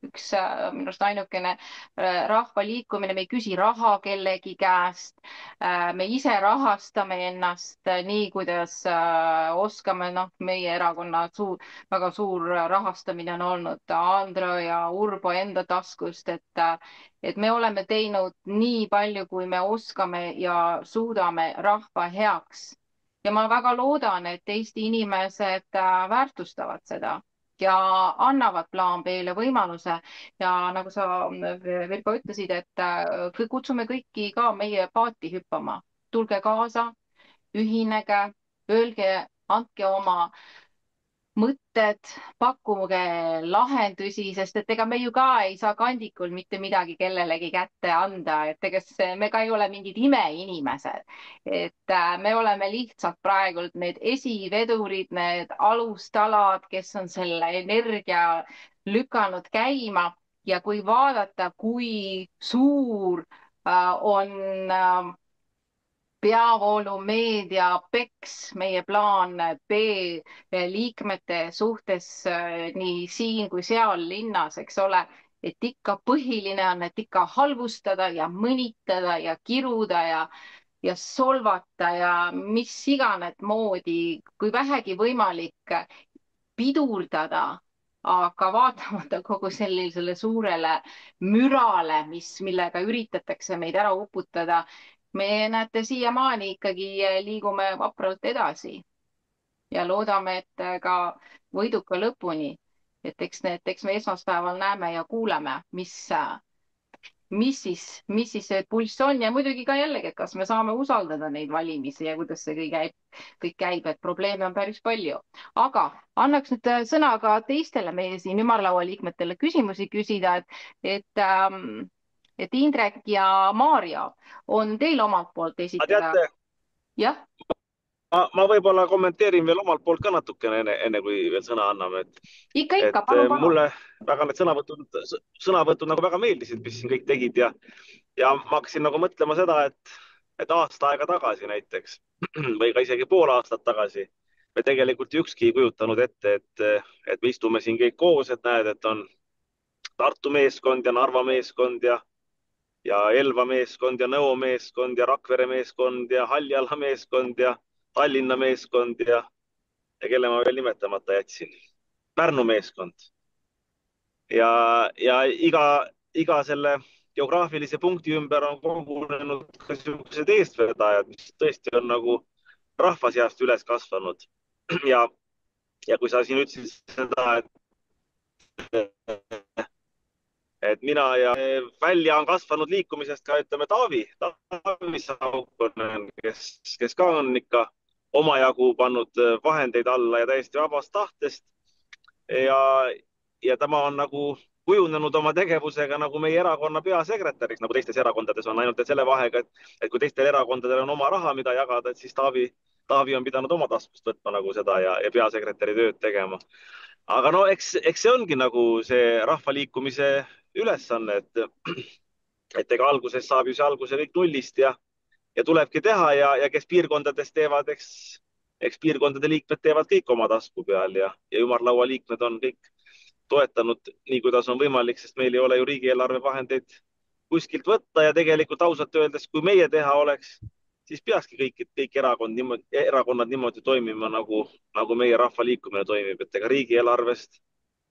S1: üks minu arust ainukene rahvaliikumine, me ei küsi raha kellegi käest. Me ise rahastame ennast nii, kuidas oskame. Meie erakonna väga suur rahastamine on olnud Andro ja Urbo enda taskust, et me oleme teinud nii palju, kui me oskame ja suudame rahva heaks. Ja ma väga loodan, et Eesti inimesed väärtustavad seda ja annavad plaan B-le võimaluse ja nagu sa, Virgo, ütlesid, et kutsume kõiki ka meie paati hüppama. Tulge kaasa, ühinege, öelge, andke oma mõtted, pakkuge lahendusi, sest et ega me ju ka ei saa kandikul mitte midagi kellelegi kätte anda, et ega me ka ei ole mingid imeinimesed. Et me oleme lihtsalt praegult need esivedurid, need alustalad, kes on selle energia lükanud käima ja kui vaadata, kui suur on peavoolumeedia peks meie plaan B liikmete suhtes nii siin kui seal linnas, eks ole, et ikka põhiline on, et ikka halvustada ja mõnitada ja kiruda ja solvata ja mis iganes moodi, kui vähegi võimalik, pidurdada, aga vaatamata kogu sellisele suurele mürale, millega üritatakse meid ära uputada, me näete siiamaani ikkagi liigume vapralt edasi ja loodame, et ka võiduka lõpuni. Et eks me esmaspäeval näeme ja kuuleme, mis siis see pulss on ja muidugi ka jällegi, et kas me saame usaldada neid valimisi ja kuidas see kõik käib, et probleeme on päris palju. Aga annaks nüüd sõna ka teistele meie siin ümarlaua liikmetele küsimusi küsida, et Indrek ja Maarja, on teil omalt poolt esitada?
S2: Teate,
S1: jah?
S2: ma võib-olla kommenteerin veel omalt poolt ka natukene, enne kui veel sõna anname.
S1: Ikka, palun.
S2: Mulle väga need sõnavõtud nagu väga meeldisid, mis siin kõik tegid ja ma hakkasin nagu mõtlema seda, et aasta aega tagasi näiteks või ka isegi pool aastat tagasi me tegelikult ükski ei kujutanud ette, et me istume siin kõik koos, et näed, et on Tartu meeskond ja Narva meeskond ja Elva meeskond ja Nõo meeskond ja Rakvere meeskond ja Haljala meeskond ja Tallinna meeskond ja kelle ma veel nimetamata jätsin. Pärnu meeskond. Ja iga selle geograafilise punkti ümber on kogunenud ka sellised eestvedajad, mis tõesti on nagu rahva seast üles kasvanud. Ja kui sa siin ütlesid seda, et mina ja välja on kasvanud liikumisest ka, ütleme, Taavi Saukonen, kes ka on ikka omajagu pannud vahendeid alla ja täiesti vabast tahtest. Ja tema on nagu kujunenud oma tegevusega nagu meie erakonna peasekretäriks, nagu teistes erakondades on, ainult et selle vahega, et kui teistel erakondadel on oma raha, mida jagada, et siis Taavi on pidanud oma taskust võtma nagu seda ja peasekretäri tööd tegema. Aga no eks see ongi nagu see rahvaliikumise ülesanne, et ega alguses saab ju see alguse kõik nullist ja tulebki teha ja kes piirkondades teevad, eks piirkondade liikmed teevad kõik oma tasku peal ja ümarlaua liikmed on kõik toetanud nii, kuidas on võimalik, sest meil ei ole ju riigieelarve vahendeid kuskilt võtta ja tegelikult ausalt öeldes, kui meie teha oleks, siis peakski kõik erakonnad niimoodi toimima, nagu meie rahvaliikumine toimib, et ega riigieelarvest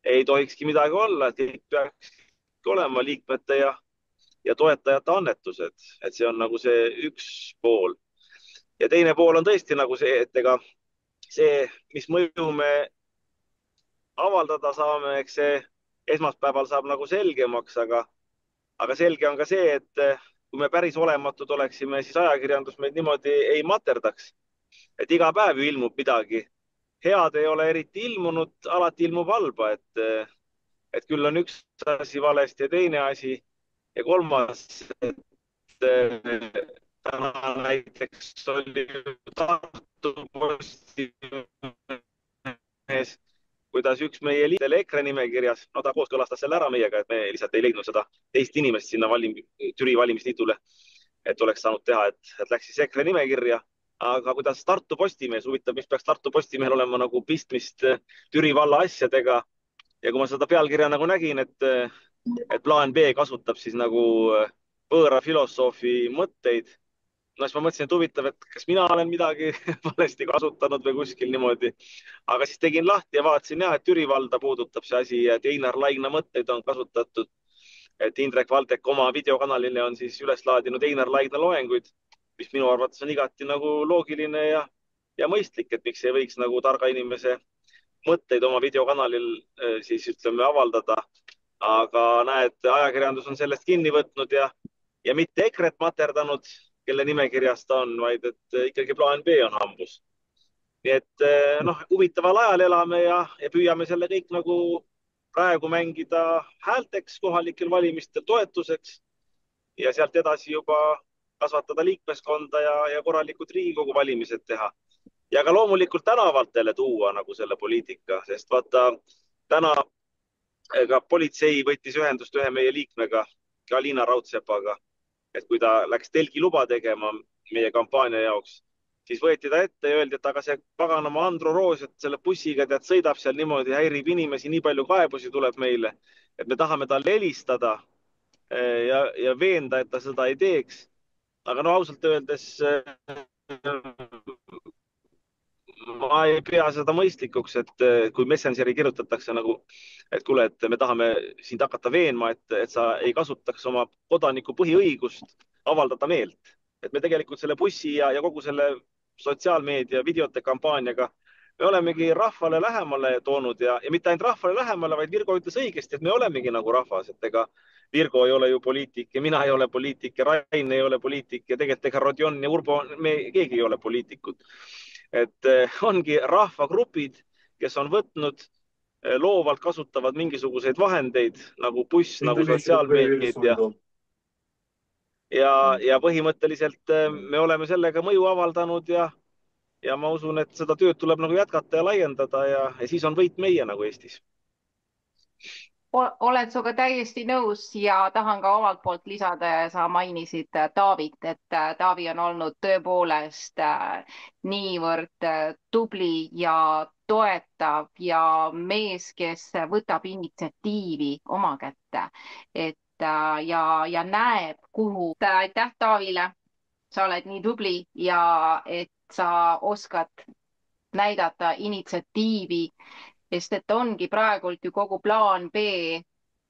S2: ei tohikski midagi olla, et kõik peaks olema liikmete ja toetajate annetused, et see on nagu see üks pool. Ja teine pool on tõesti nagu see, et ega see, mis mõju me avaldada saame, eks see esmaspäeval saab nagu selgemaks, aga selge on ka see, et kui me päris olematud oleksime, siis ajakirjandus meid niimoodi ei materdaks. Et iga päev ju ilmub midagi. Head ei ole eriti ilmunud, alati ilmub halba, et küll on üks asi valesti ja teine asi ja kolmas, et täna näiteks oli Tartu Postimehes, kuidas üks meie liidel EKRE nimekirjas, no ta kooskõlastas selle ära meiega, et me lihtsalt ei leidnud seda teist inimest sinna Türi valimisliidule, et oleks saanud teha, et läks siis EKRE nimekirja. Aga kuidas Tartu Postimees, huvitav, mis peaks Tartu Postimehel olema nagu pistmist Türi valla asjadega. Ja kui ma seda pealkirja nagu nägin, et plaan B kasutab siis nagu võõra filosoofi mõtteid, no siis ma mõtlesin, et huvitav, et kas mina olen midagi valesti kasutanud või kuskil niimoodi. Aga siis tegin lahti ja vaatasin, et Türi valda puudutab see asi, et Einar Laigna mõtteid on kasutatud. Et Indrek Valdek oma videokanalile on siis üles laadinud Einar Laigna loenguid, mis minu arvates on igati nagu loogiline ja mõistlik, et miks ei võiks nagu targa inimese mõtteid oma videokanalil siis ütleme avaldada. Aga näed, ajakirjandus on sellest kinni võtnud ja mitte EKRE-t materdanud, kelle nimekirjas ta on, vaid et ikkagi plaan B on hambus. Nii et huvitaval ajal elame ja püüame selle kõik nagu praegu mängida häälteks kohalikel valimistel toetuseks ja sealt edasi juba kasvatada liikmeskonda ja korralikud Riigikogu valimised teha. Ja ka loomulikult tänavatele tuua nagu selle poliitika, sest vaata täna ka politsei võttis ühendust ühe meie liikmega, ka Liina Raudsepaga, et kui ta läks telgiluba tegema, meie kampaania jaoks, siis võeti ta ette ja öeldi, et aga see paganama Andro Roos, et selle bussiga tead sõidab seal niimoodi, häirib inimesi, nii palju kaebusi tuleb meile, et me tahame talle helistada ja veenda, et ta seda ei teeks. Aga no ausalt öeldes ma ei pea seda mõistlikuks, et kui Messengeri kirjutatakse nagu, et kuule, et me tahame sind hakata veenma, et sa ei kasutaks oma kodaniku põhiõigust avaldada meelt. Et me tegelikult selle bussi ja kogu selle sotsiaalmeedia videote kampaaniaga me olemegi rahvale lähemale toonud ja mitte ainult rahvale lähemale, vaid Virgo ütles õigesti, et me olemegi nagu rahvas, et ega Virgo ei ole ju poliitik ja mina ei ole poliitik ja Rain ei ole poliitik ja tegelikult ega Rodion ja Urbo, me keegi ei ole poliitikud. Et ongi rahvagrupid, kes on võtnud, loovalt kasutavad mingisuguseid vahendeid nagu buss, nagu sotsiaalmeedia. Ja põhimõtteliselt me oleme sellega mõju avaldanud ja ma usun, et seda tööd tuleb nagu jätkata ja laiendada ja siis on võit meie nagu Eestis.
S1: Olen sinuga täiesti nõus ja tahan ka omalt poolt lisada ja sa mainisid Taavit, et Taavi on olnud tõepoolest niivõrd tubli ja toetav ja mees, kes võtab initsiatiivi oma kätte, et ja näeb, kuhu. Aitäh Taavile, sa oled nii tubli ja et sa oskad näidata initsiatiivi, sest et ongi praegult ju kogu plaan B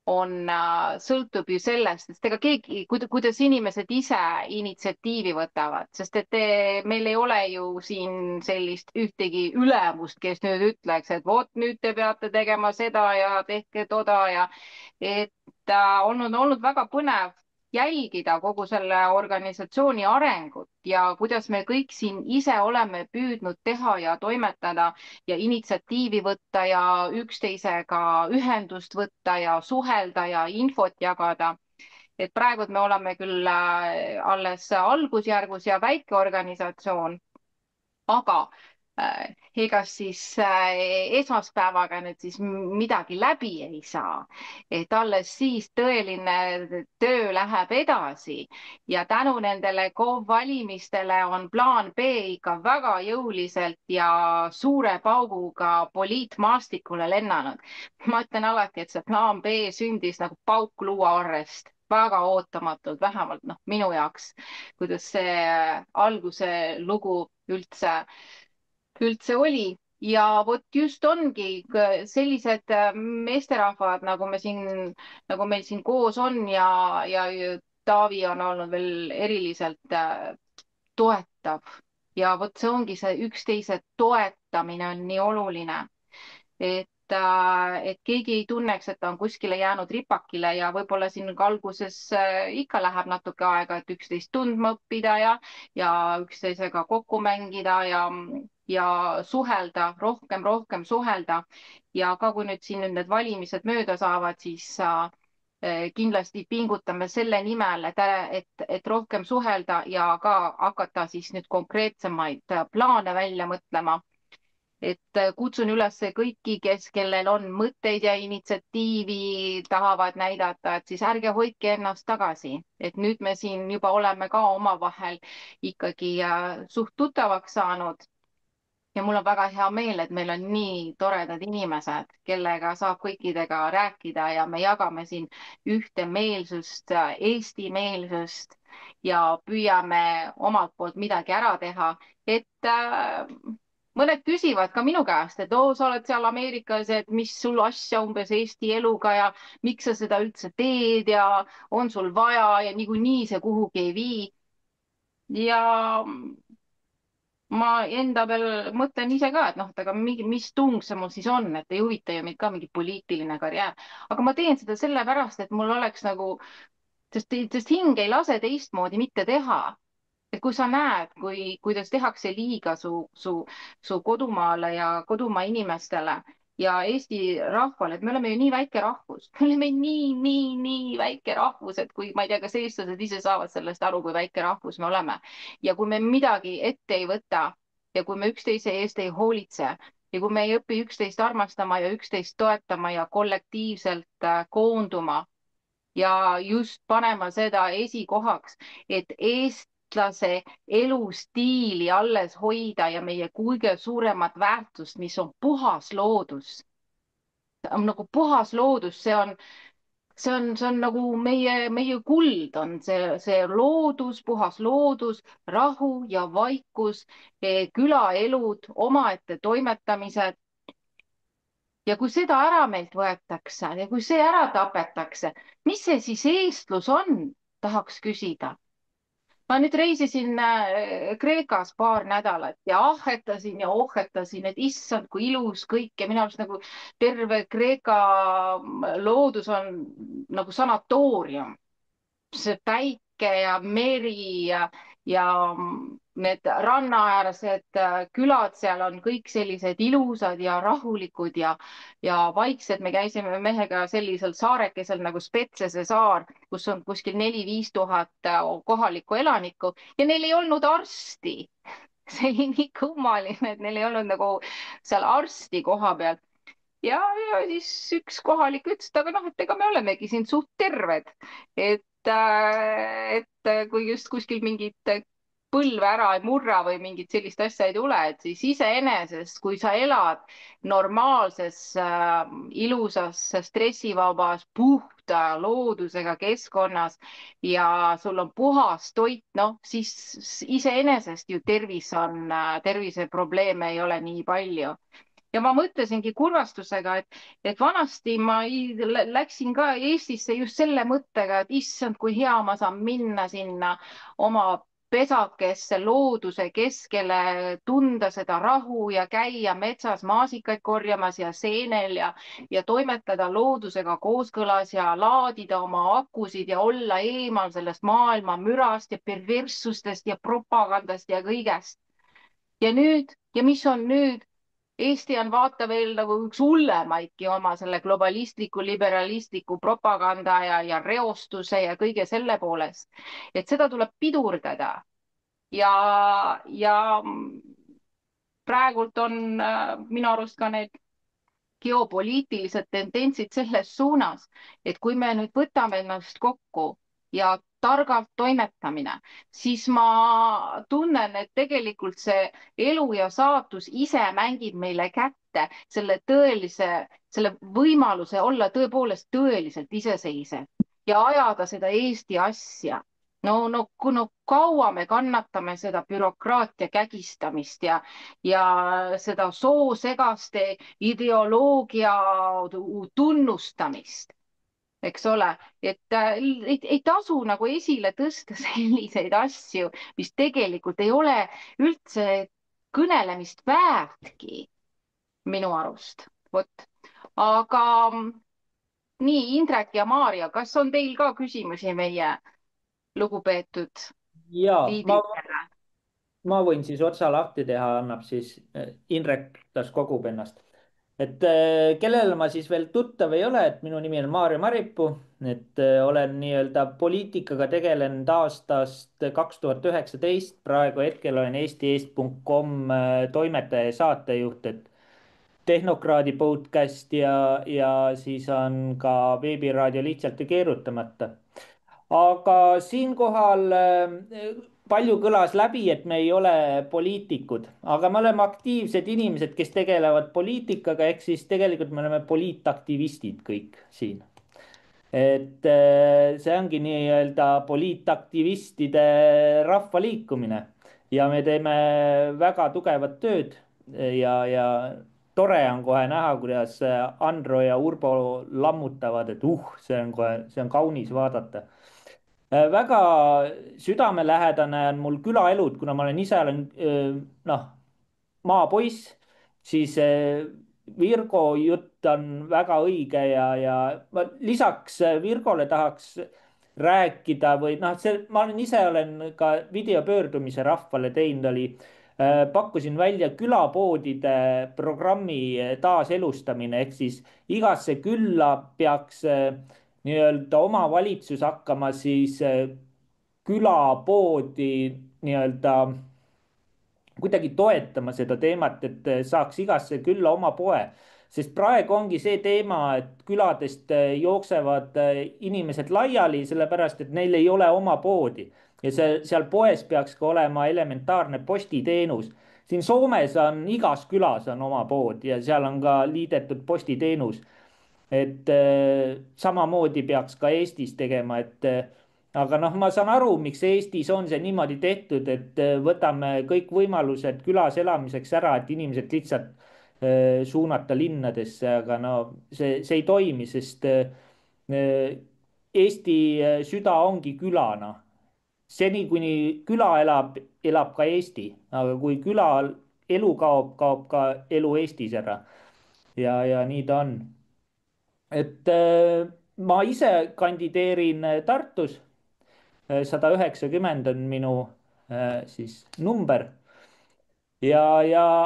S1: sõltub ju sellest, sest ega keegi, kuidas inimesed ise initsiatiivi võtavad, sest et meil ei ole ju siin sellist ühtegi ülemust, kes nüüd ütleks, et vot nüüd te peate tegema seda ja tehke toda ja et olnud väga põnev jälgida kogu selle organisatsiooni arengut ja kuidas me kõik siin ise oleme püüdnud teha ja toimetada ja initsiatiivi võtta ja üksteisega ühendust võtta ja suhelda ja infot jagada. Et praegu me oleme küll alles algusjärgus ja väike organisatsioon, aga ega siis esmaspäevaga nüüd siis midagi läbi ei saa, et alles siis tõeline töö läheb edasi ja tänu nendele KOV-valimistele on plaan B ikka väga jõuliselt ja suure pauguga poliitmaastikule lennanud. Ma ütlen alati, et see plaan B sündis nagu pauk luuaorrest, väga ootamatult, vähemalt minu jaoks, kuidas see alguse lugu üldse oli ja vot just ongi sellised meesterahvad, nagu meil siin koos on ja Taavi on olnud veel eriliselt toetav ja vot see ongi see üksteise toetamine on nii oluline, et keegi ei tunneks, et ta on kuskile jäänud ripakile ja võib-olla siin alguses ikka läheb natuke aega, et üksteist tundma õppida ja üksteisega kokku mängida ja suhelda, rohkem suhelda ja ka kui nüüd siin need valimised mööda saavad, siis kindlasti pingutame selle nimel, et rohkem suhelda ja ka hakata siis nüüd konkreetsemaid plaane välja mõtlema. Et kutsun üles kõiki, kellel on mõtteid ja initsiatiivi tahavad näidata, et siis ärge hoidke ennast tagasi, et nüüd me siin juba oleme ka omavahel ikkagi suht tuttavaks saanud. Ja mul on väga hea meel, et meil on nii toredad inimesed, kellega saab kõikidega rääkida ja me jagame siin ühte meelsust, Eesti meelsust ja püüame omalt poolt midagi ära teha, et mõned küsivad ka minu käest, et sa oled seal Ameerikas, et mis sul asja umbes Eesti eluga ja miks sa seda üldse teed ja on sul vaja ja niikuinii see kuhugi ei vii. Ja ma enda peal mõtlen ise ka, et aga mis tung see mul siis on, et ei huvita ju mind ka mingi poliitiline karjäär. Aga ma teen seda sellepärast, et mul oleks nagu, sest hing ei lase teistmoodi mitte teha. Et kui sa näed, kuidas tehakse liiga su kodumaale ja kodumaa inimestele ja Eesti rahvale, et me oleme ju nii väike rahvus, me oleme nii väike rahvus, et kui ma ei tea, kas eestlased ise saavad sellest aru, kui väike rahvus me oleme ja kui me midagi ette ei võta ja kui me üksteise eest ei hoolitse ja kui me ei õpi üksteist armastama ja üksteist toetama ja kollektiivselt koonduma ja just panema seda esikohaks, et eestlase elustiili alles hoida ja meie kõige suuremat väärtust, mis on puhas loodus. Nagu puhas loodus, see on nagu meie kuld on see loodus, puhas loodus, rahu ja vaikus, külaelud, omaette toimetamised. Ja kui seda ära meilt võetakse ja kui see ära tapetakse, mis see siis eestlus on, tahaks küsida. Ma nüüd reisisin Kreekas paar nädalat ja ahetasin ja ohetasin, et issand, kui ilus kõik ja minu arust nagu terve Kreeka loodus on nagu sanatoorium. See päike ja meri ja need rannaäärsed külad seal on kõik sellised ilusad ja rahulikud ja vaiksed. Me käisime mehega sellisel saarekesel nagu Spetsese saar, kus on kuskil 4-5 tuhat kohalikku elanikku ja neil ei olnud arsti. See oli nii kummaline, et neil ei olnud nagu seal arsti koha peal. Ja siis üks kohalik ütles, et aga noh, et ega me olemegi siin suht terved, et kui just kuskil mingit põlve ära ei murra või mingit sellist asja ei tule, et siis iseenesest, kui sa elad normaalses, ilusas, stressivabas, puhta loodusega keskkonnas ja sul on puhas toit, noh, siis iseenesest ju terviseprobleeme ei ole nii palju. Ja ma mõtlesingi kurvastusega, et vanasti ma läksin ka Eestisse just selle mõttega, et issand, kui hea ma saan minna sinna oma pesakesse looduse keskele, tunda seda rahu ja käia metsas maasikaid korjamas ja seenel ja toimetada loodusega kooskõlas ja laadida oma akusid ja olla eemal sellest maailma mürast ja perverssustest ja propagandast ja kõigest. Ja nüüd, ja mis on nüüd? Eesti on vaata veel nagu üks hullemaidki oma selle globalistliku, liberalistliku propaganda ja reostuse ja kõige selle poolest. Et seda tuleb pidurdada. Ja praegult on minu arust ka need geopoliitilised tendentsid selles suunas, et kui me nüüd võtame ennast kokku ja targalt toimetamine, siis ma tunnen, et tegelikult see elu ja saatus ise mängib meile kätte selle võimaluse olla tõepoolest tõeliselt iseseisev ja ajada seda Eesti asja. No kaua me kannatame seda bürokraatia kägistamist ja seda soosegaste ideoloogia tunnustamist. Eks ole, et ei tasu nagu esile tõsta selliseid asju, mis tegelikult ei ole üldse kõnelemist väärtki minu arust. Vot. Aga nii, Indrek ja Maarja, kas on teil ka küsimusi meie lugupeetud liidritele?
S7: Ma võin siis otsa lahti teha, annab siis Indrek, las kogub ennast. Et kellele ma siis veel tuttav ei ole, et minu nimi on Maarja Maripuu, et olen nii-öelda poliitikaga tegelenud aastast 2019, praegu hetkel olen eesti.com toimetaja ja saatejuht, et Tehnokraadi podcast ja siis on ka veebiraadio Lihtsalt ja keerutamata. Aga siinkohal palju kõlas läbi, et me ei ole poliitikud, aga me oleme aktiivsed inimesed, kes tegelevad poliitikaga, ehk siis tegelikult me oleme poliitaktivistid kõik siin. Et see ongi nii-öelda poliitaktivistide rahvaliikumine ja me teeme väga tugevat tööd ja tore on kohe näha, kuidas Andro ja Urbo lammutavad, et see on kaunis vaadata. Väga südamelähedane on mul külaelud, kuna ma olen ise maapoiss, siis Virgo jutt on väga õige ja ma lisaks Virgole tahaks rääkida või ma olen ka videopöördumise rahvale teinud, pakkusin välja külapoodide programmi taaselustamine, ehk siis igasse külla peaks nii-öelda omavalitsus hakkama siis külapoodi nii-öelda kuidagi toetama seda teemat, et saaks igasse külla oma poe. Sest praegu ongi see teema, et küladest jooksevad inimesed laiali, sellepärast et neil ei ole oma poodi. ja seal poes peaks ka olema elementaarne postiteenus. Siin Soomes on igas külas on oma pood ja seal on ka liidetud postiteenus. Et samamoodi peaks ka Eestis tegema, aga noh, ma saan aru, miks Eestis on see niimoodi tehtud, et võtame kõik võimalused külas elamiseks ära, et inimesed lihtsalt suunata linnadesse, aga no see ei toimi, sest Eesti süda ongi külana. Seni, kuni küla elab, elab ka Eesti, aga kui küla elu kaob, kaob ka elu Eestis ära. Ja nii ta on. Et ma ise kandideerin Tartus, 190 on minu siis number ja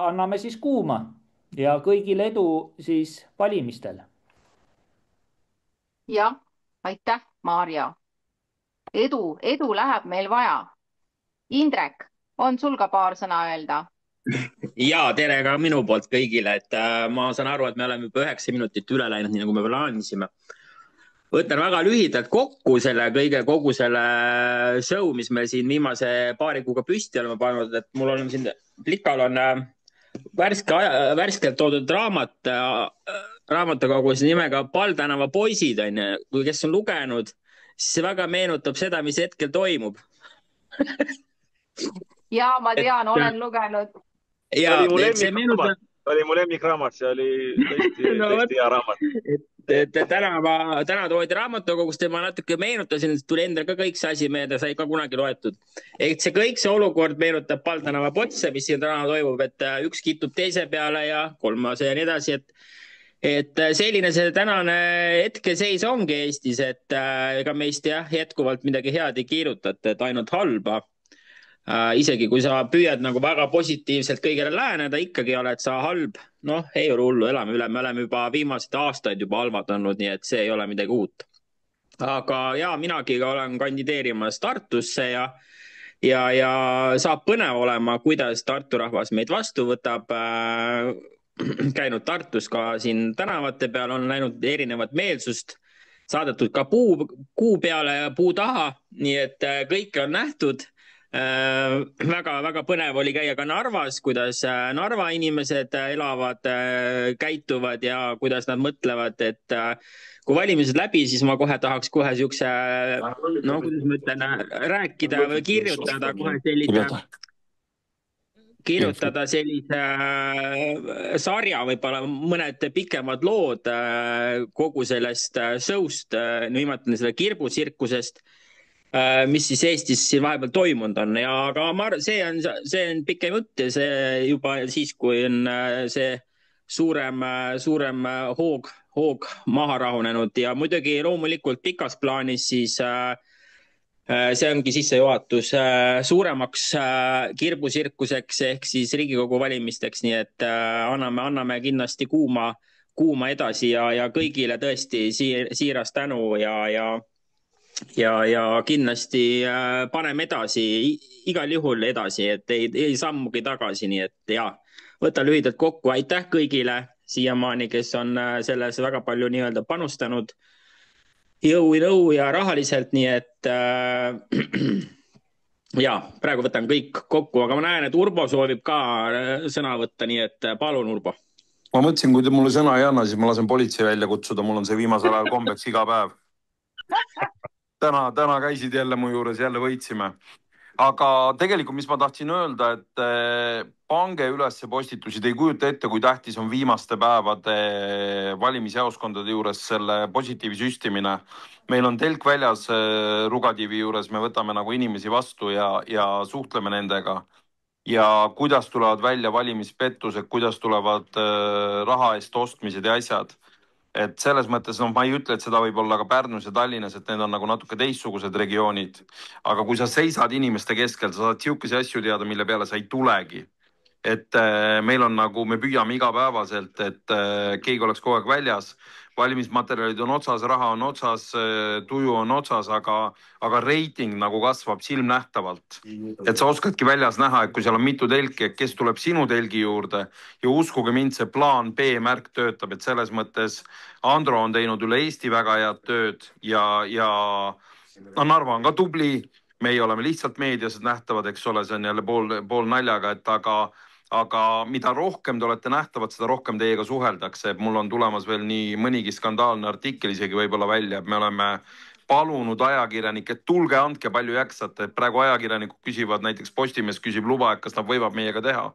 S7: anname siis kuuma ja kõigile edu siis valimistel.
S1: jah, aitäh, Maarja. Edu läheb meil vaja. Indrek, on sul ka paar sõna öelda?
S8: Ja tere ka minu poolt kõigile, et ma saan aru, et me oleme juba 9 minutit üle läinud, nii nagu me plaanisime. Võtan väga lühidalt kokku kogu selle show, mis me siin viimase paari kuuga püsti oleme pannud, et mul on siin plikal on värskelt toodud raamatukogus nimega Pall tänava poisid, kui kes on lugenud, siis see väga meenutab seda, mis hetkel toimub.
S1: Ja ma tean, olen lugenud.
S8: Ja,
S2: oli mu lemmikraamat, see oli tõesti hea raamat.
S8: Täna toodi raamatukogust ja ma natuke meenutasin, et tuli endal ka kõik see asi meelde, sai ka kunagi loetud. Et kõik see olukord meenutab Pall tänava potse, mis siin täna toimub, et üks kittub teise peale ja kolmas ja nii edasi, et selline see tänane hetkeseis ongi Eestis, et ega meist jätkuvalt midagi head ei kirjutate, et ainult halba. Isegi kui sa püüad nagu väga positiivselt kõigele läheneda, ikkagi oled sa halb. Noh, ei ole hullu, elame üle. Me oleme juba viimased aastaid juba halvad olnud, nii et see ei ole midagi uut. Aga minagi olen kandideerimas Tartusse ja saab põnev olema, kuidas Tartu rahvas meid vastu võtab. Käinud Tartus ka siin tänavate peal, on näinud erinevat meelsust, saadetud ka kuu peale ja puu taha, nii et kõike on nähtud. Väga põnev oli käia ka Narvas, kuidas Narva inimesed elavad, käituvad ja kuidas nad mõtlevad, et kui valimised läbi, siis ma kohe tahaks siukse, no kuidas ma ütlen, rääkida või kirjutada sellise sarja, võib-olla mõned pikemad lood kogu sellest show'st, nimetan seda kirbutsirkusest, mis siis Eestis siin vahepeal toimunud on. Aga see on pikem jutt ja see juba siis, kui on see suurem hoog maha rahunenud ja muidugi loomulikult pikas plaanis siis see ongi sissejuhatus suuremaks kirbutsirkuseks ehk siis Riigikogu valimisteks, nii et anname kindlasti kuuma edasi ja kõigile tõesti siiras tänu ja kindlasti paneme edasi, igal juhul edasi, et ei sammugi tagasi, nii et võta lühidalt kokku. Aitäh kõigile siiamaani, kes on selles väga palju nii-öelda panustanud jõu ja rahaliselt, nii et praegu võtan kõik kokku, aga ma näen, et Urbo soovib ka sõna võtta, nii et palun, Urbo.
S3: Ma mõtlesin, kui te mulle sõna ei anna, siis ma lasen politsei välja kutsuda, mul on see viimasel ajal kombeks iga päev. Täna käisid jälle mu juures, jälle võitsime. Aga tegelikult, mis ma tahtsin öelda, et pange üles postitusi, te ei kujuta ette, kui tähtis on viimaste päevade valimisjaoskondade juures selle positiivi süstimine. Meil on telk väljas Rugatiivi juures, me võtame nagu inimesi vastu ja suhtleme nendega. Ja kuidas tulevad välja valimispettused, kuidas tulevad raha eest ostmised ja asjad. Et selles mõttes, ma ei ütle, et seda võib olla ka Pärnus ja Tallinnas, et need on nagu natuke teistsugused regioonid. Aga kui sa seisad inimeste keskel, sa saad siukese asju teada, mille peale sa ei tulegi. Et meil on nagu, me püüame igapäevaselt, et keegi oleks kogu aeg väljas. Valimismaterjalid on otsas, raha on otsas, tuju on otsas, aga reiting nagu kasvab silmnähtavalt. Et sa oskadki väljas näha, et kui seal on mitu telki, kes tuleb sinu telgi juurde ja uskuge mind, see plaan B märk töötab, et selles mõttes Andro on teinud üle Eesti väga head tööd ja Narva on ka tubli.
S9: meie oleme lihtsalt meedias nähtavad, eks ole, see on jälle pool naljaga, et aga mida rohkem te olete nähtavad, seda rohkem teiega suheldakse. Mul on tulemas veel nii mõnigi skandaalne artikkel isegi võib-olla välja, et me oleme palunud ajakirjanikke, et tulge, andke palju jaksate. Praegu ajakirjanikud küsivad, näiteks Postimees küsib luba, et kas nad võivad meiega teha.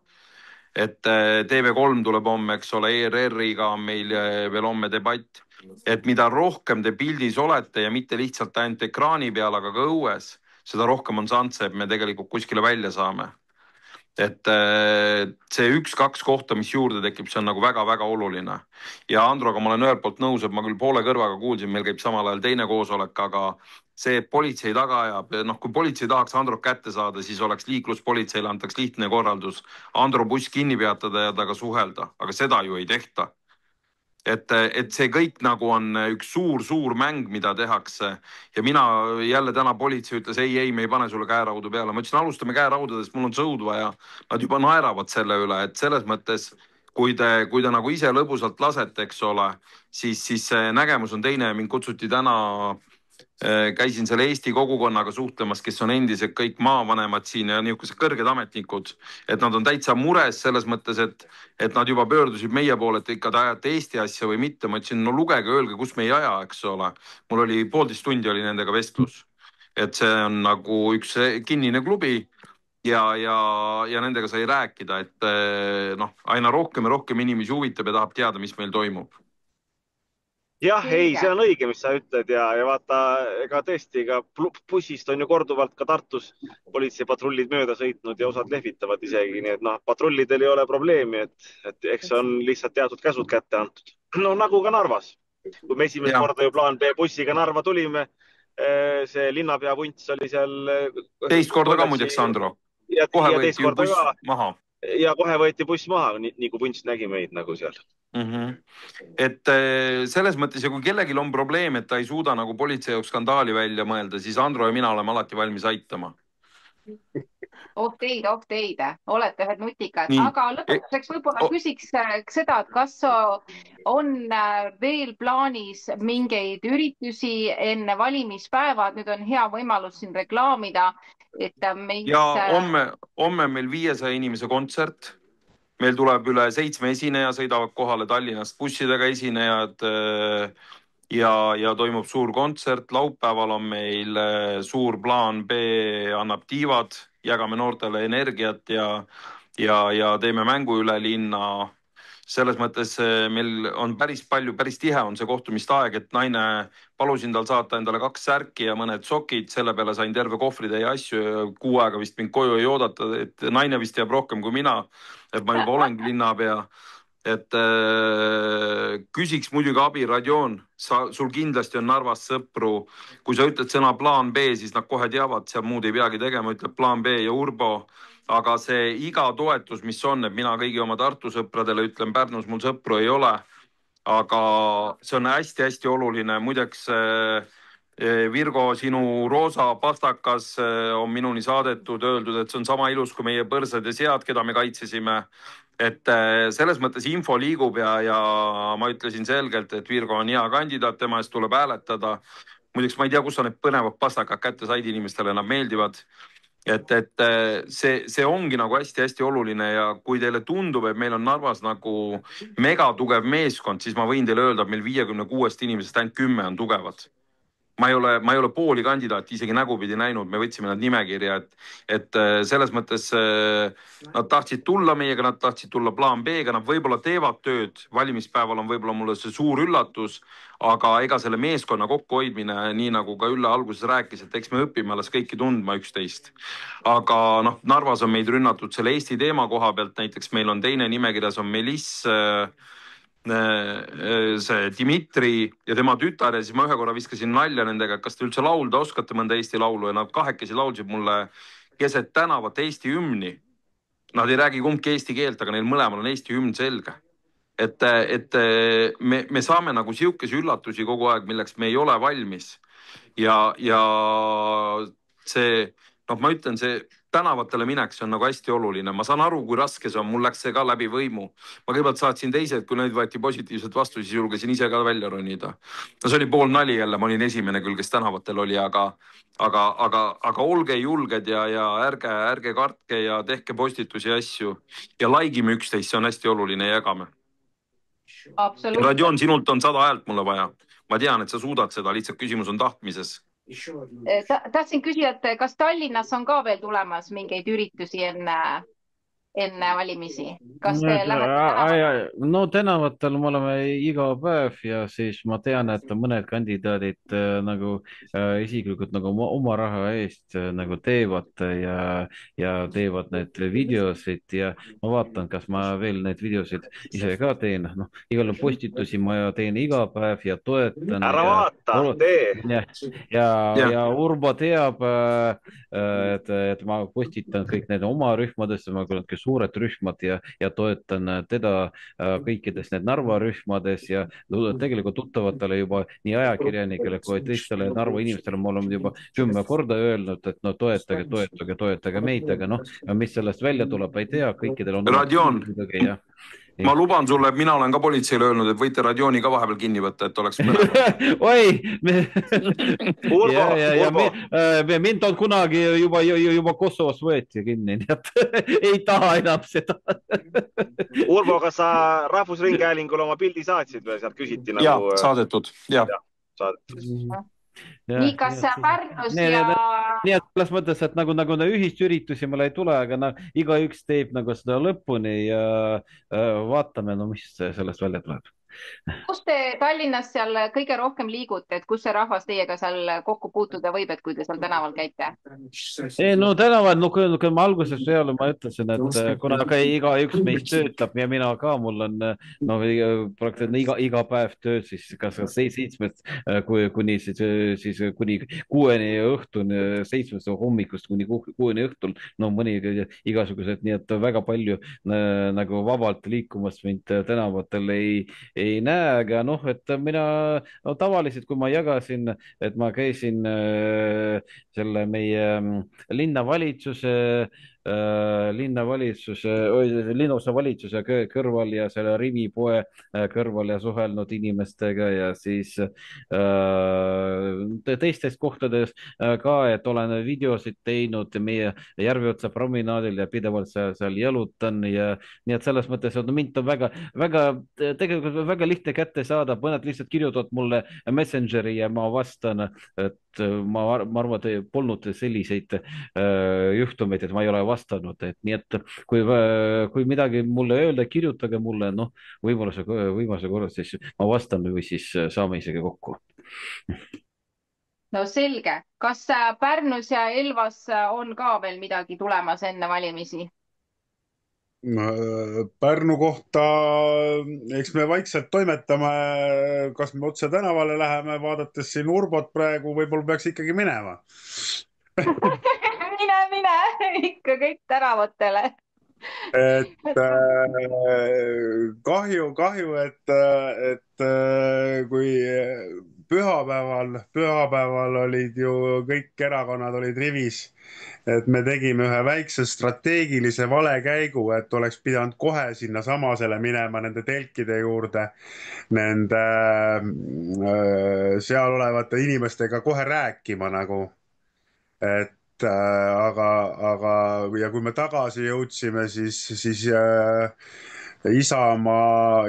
S9: Et TV3 tuleb homme, eks ole, ERR-iga on meil veel homme debatt. Et mida rohkem te pildis olete ja mitte lihtsalt ainult ekraani peal, aga ka õues, seda rohkem on šansse, et me tegelikult kuskile välja saame. Et see 1-2 kohta, mis juurde tekib, see on nagu väga-väga oluline. Ja Androga ma olen ühelt poolt nõus, et ma küll poole kõrvaga kuulsin, meil käib samal ajal teine koosolek, aga see, et politsei taga ajab, kui politsei tahaks Androt kätte saada, siis oleks liikluspolitseile antaks lihtne korraldus Andro buss kinni peatada ja taga suhelda, aga seda ju ei tehta. Et see kõik nagu on üks suur mäng, mida tehakse ja mina jälle täna politsei ütles, ei, me ei pane sulle käeraudu peale. Ma ütlesin, alustame käeraudadest, mul on sõud vaja. Nad juba naeravad selle üle, et selles mõttes, kui te nagu ise lõbusalt lasete, eks ole, siis see nägemus on teine. Mind kutsuti täna, käisin selle Eesti kogukonnaga suhtlemas, kes on endised kõik maavanemad siin ja niisugused kõrged ametnikud, et nad on täitsa mures selles mõttes, et nad juba pöördusid meie poole, et ikka te ajate Eesti asja või mitte. Ma ütlesin, no lugege, öelge, kus me ei aja, eks ole. Mul oli 1,5 tundi oli nendega vestlus, et see on nagu üks kinnine klubi ja nendega sai rääkida, et aina rohkem ja rohkem inimesi huvitab ja tahab teada, mis meil toimub.
S2: Jah, ei, see on õige, mis sa ütled ja vaata, ega tõesti, ka bussist on ju korduvalt ka Tartus politseipatrullid mööda sõitnud ja osad lehvitavad isegi, nii et patrullidel ei ole probleemi, et eks on lihtsalt teatud käsud kätte antud. No nagu ka Narvas, kui me esimest korda ju plaan B bussiga Narva tulime, see linnapea vunts oli seal.
S9: Teist korda ka muideks, Andro. Kohe võeti ju buss maha.
S2: Ja kohe võeti buss maha, nii kui vunts nägi meid nagu seal.
S9: Et selles mõttes ja kui kellelgi on probleem, et ta ei suuda nagu politsei jaoks skandaali välja mõelda, siis Andro ja mina oleme alati valmis aitama.
S1: Oh teid, olete ühed nutikad, aga lõpetuseks võib-olla küsiks seda, et kas on veel plaanis mingeid üritusi enne valimispäeva, et nüüd on hea võimalus siin reklaamida, et meis...
S9: Ja homme meil 500 inimese kontsert. Meil tuleb üle 7 esineja, sõidavad kohale Tallinnast bussidega esinejad ja toimub suur kontsert. Laupäeval on meil suur plaan B, annab tiivad, jagame noortele energiat ja teeme mängu üle linna. Selles mõttes meil on päris tihe on see kohtumist aeg, et palusin tal saata endale 2 särki ja mõned sokid, selle peale sain terve kohvritäie asju ja 6 aega vist mind koju ei oodata, et naine vist jääb rohkem kui mina, et ma juba olengi linnapea. Et küsiks muidugi abi, Radioon, sul kindlasti on Narvas sõpru. Kui sa ütled sõna plaan B, siis nad kohe teavad, seal muud ei peagi tegema, ütleb plaan B ja Urbo. Aga see iga toetus, mis on, et mina kõigi oma Tartu sõpradele ütlen, Pärnus mul sõpru ei ole, aga see on hästi-hästi oluline. Muideks Virgo, sinu roosa pastakas on minuni saadetud, öeldud, et see on sama ilus kui meie põrsad ja sead, keda me kaitsesime. Et selles mõttes info liigub ja ma ütlesin selgelt, et Virgo on hea kandidaat, tema eest tuleb hääletada. Muideks ma ei tea, kus on need põnevad pastakad kätte said inimestele, nad meeldivad. Et see ongi nagu hästi-hästi oluline ja kui teile tundub, et meil on Narvas nagu mega tugev meeskond, siis ma võin teile öelda, et meil 56 inimesest ainult 10 on tugevad. Ma ei ole pooli kandidaati isegi nägupidi näinud, me võtsime nad nimekirja, et selles mõttes nad tahtsid tulla meiega, nad tahtsid tulla plaan B-ga, nad võib-olla teevad tööd, valimispäeval on võib-olla mulle see suur üllatus, aga ega selle meeskonna kokkuhoidmine, nii nagu ka Ülle alguses rääkis, et eks me õpime alles kõiki tundma üksteist. Aga Narvas on meid rünnatud selle Eesti teema koha pealt, näiteks meil on teine nimekirjas on Meliss, see Dimitri ja tema tütar ja siis ma ühe korra viskasin nalja nendega, kas te üldse laulda oskate mõnda Eesti laulu ja nad kahekesi laulsid mulle keset tänavat Eesti hümni. Nad ei räägi kumbki eesti keelt, aga neil mõlemal on Eesti hümn selge. Et me saame nagu siukesi üllatusi kogu aeg, milleks me ei ole valmis. Ja see, ma ütlen, see tänavatele minek, see on nagu hästi oluline. Ma saan aru, kui raske see on, mul läks see ka läbi võimu. Ma kõigepealt saatsin teised, kui neid võeti positiivselt vastu, siis julgesin ise ka välja ronida. No see oli pool nali jälle, ma olin esimene küll, kes tänavatel oli, aga olge julged ja ärge kartke ja tehke postitusi ja asju ja laigime üksteist, see on hästi oluline ja jagame.
S1: Absoluutselt.
S9: Radion, sinult on 100 häält mulle vaja. Ma tean, et sa suudad seda, lihtsalt küsimus on tahtmises.
S1: Tahtsin küsida, et kas Tallinnas on ka veel tulemas mingeid üritusi enne valimisi? Kas te lähete tänavatel?
S4: No tänavatel me oleme iga päev ja siis ma tean, et mõned kandidaadid nagu isiklikult nagu oma raha eest nagu teevad ja teevad need videosid ja ma vaatan, kas ma veel need videosid ise ka teen. No, igal postitusi ma teen iga päev ja toetan.
S2: Ära vaata, tee.
S4: Ja Urbo teab, et ma postitan kõik need oma rühmadesse, ma olen suured rühmad ja toetan teda kõikides need Narva rühmades ja tegelikult tuttavatele juba nii ajakirjanikele kui teistele Narva inimestele ma olen juba 10 korda öelnud, et no toetage meid, aga noh, mis sellest välja tuleb, ei tea, kõikidel on...
S9: Radion, ma luban sulle, et mina olen ka politseile öelnud, et võite Radioni ka vahepeal kinni võtta, et oleks mõne.
S4: Oi!
S2: Urbo.
S4: Mind on kunagi juba Kosovos võeti kinni, nii et ei taha enam seda.
S2: Urbo, kas sa Rahvusringhäälingule oma pildi saatsid või sealt küsiti nagu...
S9: Ja, saadetud. Ja.
S2: Saadetud.
S1: Nii, kas Pärnus
S4: Nii et selles mõttes, et nagu ühist üritusi meil ei tule, aga igaüks teeb nagu seda lõpuni ja vaatame, no mis sellest välja tuleb.
S1: Kus te Tallinnas seal kõige rohkem liigute, et kus see rahvas teiega seal kokku puutuda võib, et kui te seal tänaval käite?
S4: No tänaval, kui ma alguses peale ma ütlesin, et kuna iga üks meist töötab ja mina ka, mul on praktiliselt iga päev tööd, siis kas 7 kuni 6 õhtuni, 7 hommikust kuni 6 õhtul, no mõni igasugused, nii et väga palju nagu vabalt liikumas mind tänavatel ei näe, aga noh, et mina tavaliselt, kui ma jagasin, et ma käisin selle meie linnaosa valitsuse kõrval ja selle Rivipoe kõrval ja suhelnud inimestega ja siis teistes kohtades ka, et olen videosid teinud meie Järveotsa promenaadil ja pidevalt seal jalutan ja nii et selles mõttes, et mind on tegelikult väga lihtne kätte saada, mõned lihtsalt kirjutavad mulle Messengeri ja ma vastan, et ma arvan, et polnud selliseid juhtumeid, et ma ei ole vastanud, et nii et kui midagi mulle öelda, kirjutage mulle, noh, võimaluse korral siis ma vastan või siis saame isegi kokku.
S1: No selge. Kas Pärnus ja Elvas on ka veel midagi tulemas enne valimisi?
S5: Pärnu kohta, eks me vaikselt toimetame, kas me otse tänavale läheme, vaadates siin Urbot praegu, võib-olla peaks ikkagi minema.
S1: Mine, ikka kõik tänavatele.
S5: Et kahju, et kui pühapäeval olid ju kõik erakonnad olid rivis, et me tegime ühe väikse strateegilise valekäigu, et oleks pidanud kohe sinna samasele minema nende telkide juurde, nende seal olevate inimestega kohe rääkima nagu, et aga ja kui me tagasi jõudsime, siis Isamaa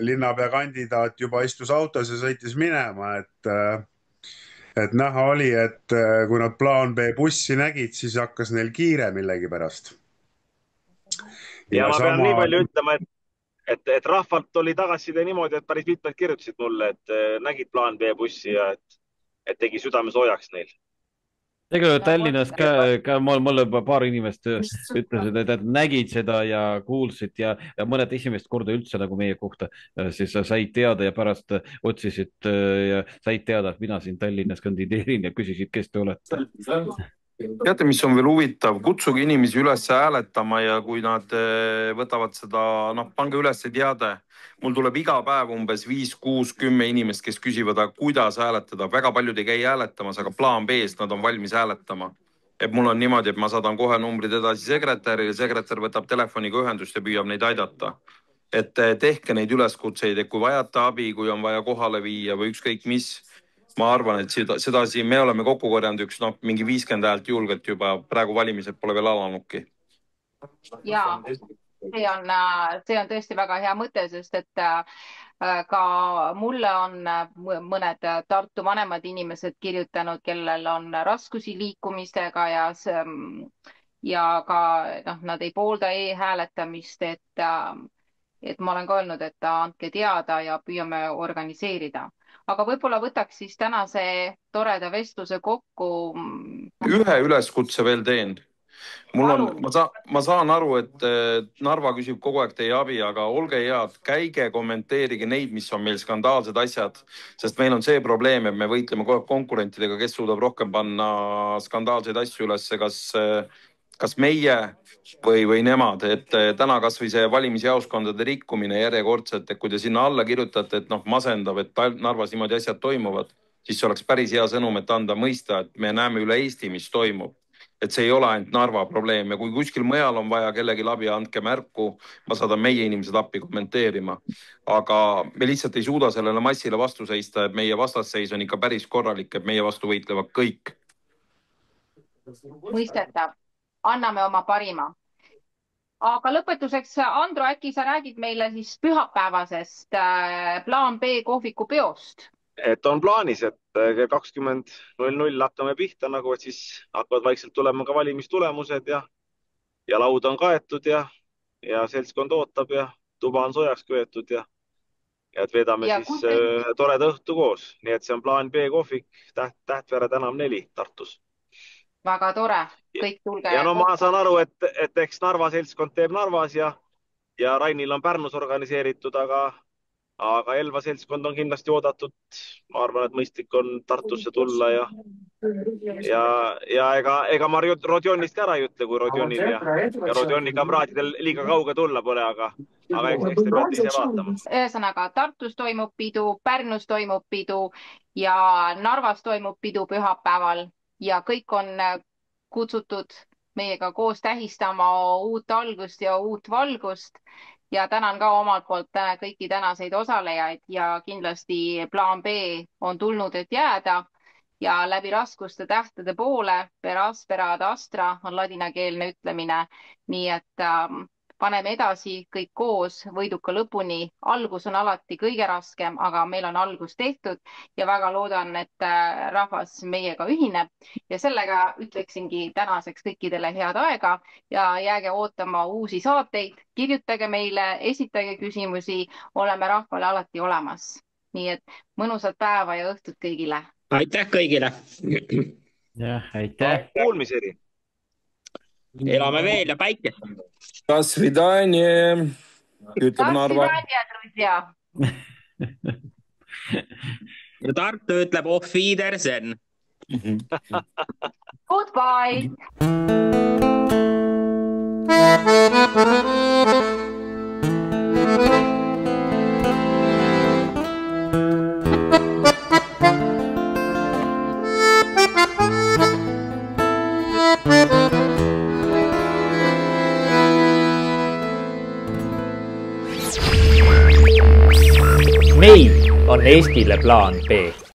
S5: linnapea kandidaat juba istus autos ja sõitis minema, et näha oli, et kui nad plaan B bussi nägid, siis hakkas neil kiire millegipärast.
S2: Ja ma pean nii palju ütlema, et rahvalt oli tagasiside niimoodi, et päris mitmed kirjutasid mulle, et nägid plaan B bussi ja et tegi südame soojaks neil.
S4: Tegelikult Tallinnas ka mulle paar inimest ütlesid, et nägid seda ja kuulsid ja mõned esimest korda üldse nagu meie kohta siis said teada ja pärast otsisid ja said teada, et mina siin Tallinnas kandideerin ja küsisid, kes te olete.
S9: Teate, mis on veel huvitav, kutsuge inimesi üles hääletama ja kui nad võtavad seda, pange üles teade. Mul tuleb iga päev umbes 5, 6, 10 inimest, kes küsivad, kuidas hääletada. Väga paljud ei käi hääletamas, aga plaan B-st nad on valmis hääletama. et mul on niimoodi, et ma saadan kohe numbrid edasi sekretärile, sekretär võtab telefoniga ühendust ja püüab neid aidata. Et tehke neid üleskutseid, et kui vajate abi, kui on vaja kohale viia või ükskõik mis, ma arvan, et seda siin me oleme kokku korjanud mingi 50 häält julgelt juba, praegu valimised pole veel alanudki.
S1: Ja see on tõesti väga hea mõte, sest et ka mulle on mõned Tartu vanemad inimesed kirjutanud, kellel on raskusi liikumisega ja ka nad ei poolda e-hääletamist, et ma olen ka öelnud, et andke teada ja püüame organiseerida. Aga võib-olla võtaks siis tänase toreda vestluse kokku.
S9: Ühe üleskutse veel teen. Ma saan aru, et Narva küsib kogu aeg teie abi, aga olge head, käige, kommenteerige neid, mis on meil skandaalsed asjad, sest meil on see probleem, et me võitleme kogu aeg konkurentidega, kes suudab rohkem panna skandaalseid asju üles, kas meie või nemad, et täna kas või see valimisjaoskondade rikkumine järjekordselt, et kui te sinna alla kirjutate, et masendab, et Narvas niimoodi asjad toimuvad, siis see oleks päris hea sõnum, et anda mõista, et me näeme üle Eesti, mis toimub. Et see ei ole ainult Narva probleem ja kui kuskil mujal on vaja kellegi abi, andke märku, ma saadan meie inimesed appi kommenteerima. Aga me lihtsalt ei suuda sellele massile vastu seista, et meie vastasseis on ikka päris korralik, et meie vastu võitlevad kõik.
S1: Mõistetav. Anname oma parima. Aga lõpetuseks, Andro, äkki sa räägid meile siis pühapäevasest plaan B kohviku peost?
S2: Et on plaanis, et 20.00 hakkame pihta, nagu et siis hakkavad vaikselt tulema ka valimistulemused ja laud on kaetud ja seltskond ootab ja tuba on soojaks köetud ja et veedame siis toreda õhtu koos. Nii et see on plaan B kohvik, Tähtvere tänav 4 Tartus.
S1: Väga tore, kõik tulge.
S2: Ja ma saan aru, et eks Narva seltskond teeb Narvas ja Rainil on Pärnus organiseeritud, aga Elva seltskond on kindlasti oodatud. Ma arvan, et mõistlik on Tartusse tulla ja ega ma Rodionist ära ei ütle, kui Rodionil ja Rodioni kamraadidel liiga kauge tulla pole, aga eks te peate ise vaatama.
S1: Ühesõnaga, Tartus toimub pidu, Pärnus toimub pidu ja Narvas toimub pidu pühapäeval ja kõik on kutsutud meiega koos tähistama uut algust ja uut valgust. Ja tänan ka omalt poolt kõiki tänaseid osalejaid ja kindlasti plaan B on tulnud, et jääda ja läbi raskuste tähtede poole, per aspera ad astra on ladinakeelne ütlemine. Nii et paneme edasi kõik koos võiduka lõpuni. Algus on alati kõige raskem, aga meil on algus tehtud ja väga loodan, et rahvas meiega ühineb. Ja sellega ütleksingi tänaseks kõikidele head aega ja jääge ootama uusi saateid. Kirjutage meile, esitage küsimusi, oleme rahvale alati olemas. Nii et mõnusat päeva ja õhtut kõigile.
S8: Aitäh kõigile.
S4: Aitäh.
S2: Kuulmiseni.
S8: Elame veel ja päike.
S9: До свидания, ütleb Narva.
S8: Ja Tartu ütleb auf Wiedersehen.
S1: Goodbye.
S7: Meil on Eestile plaan B.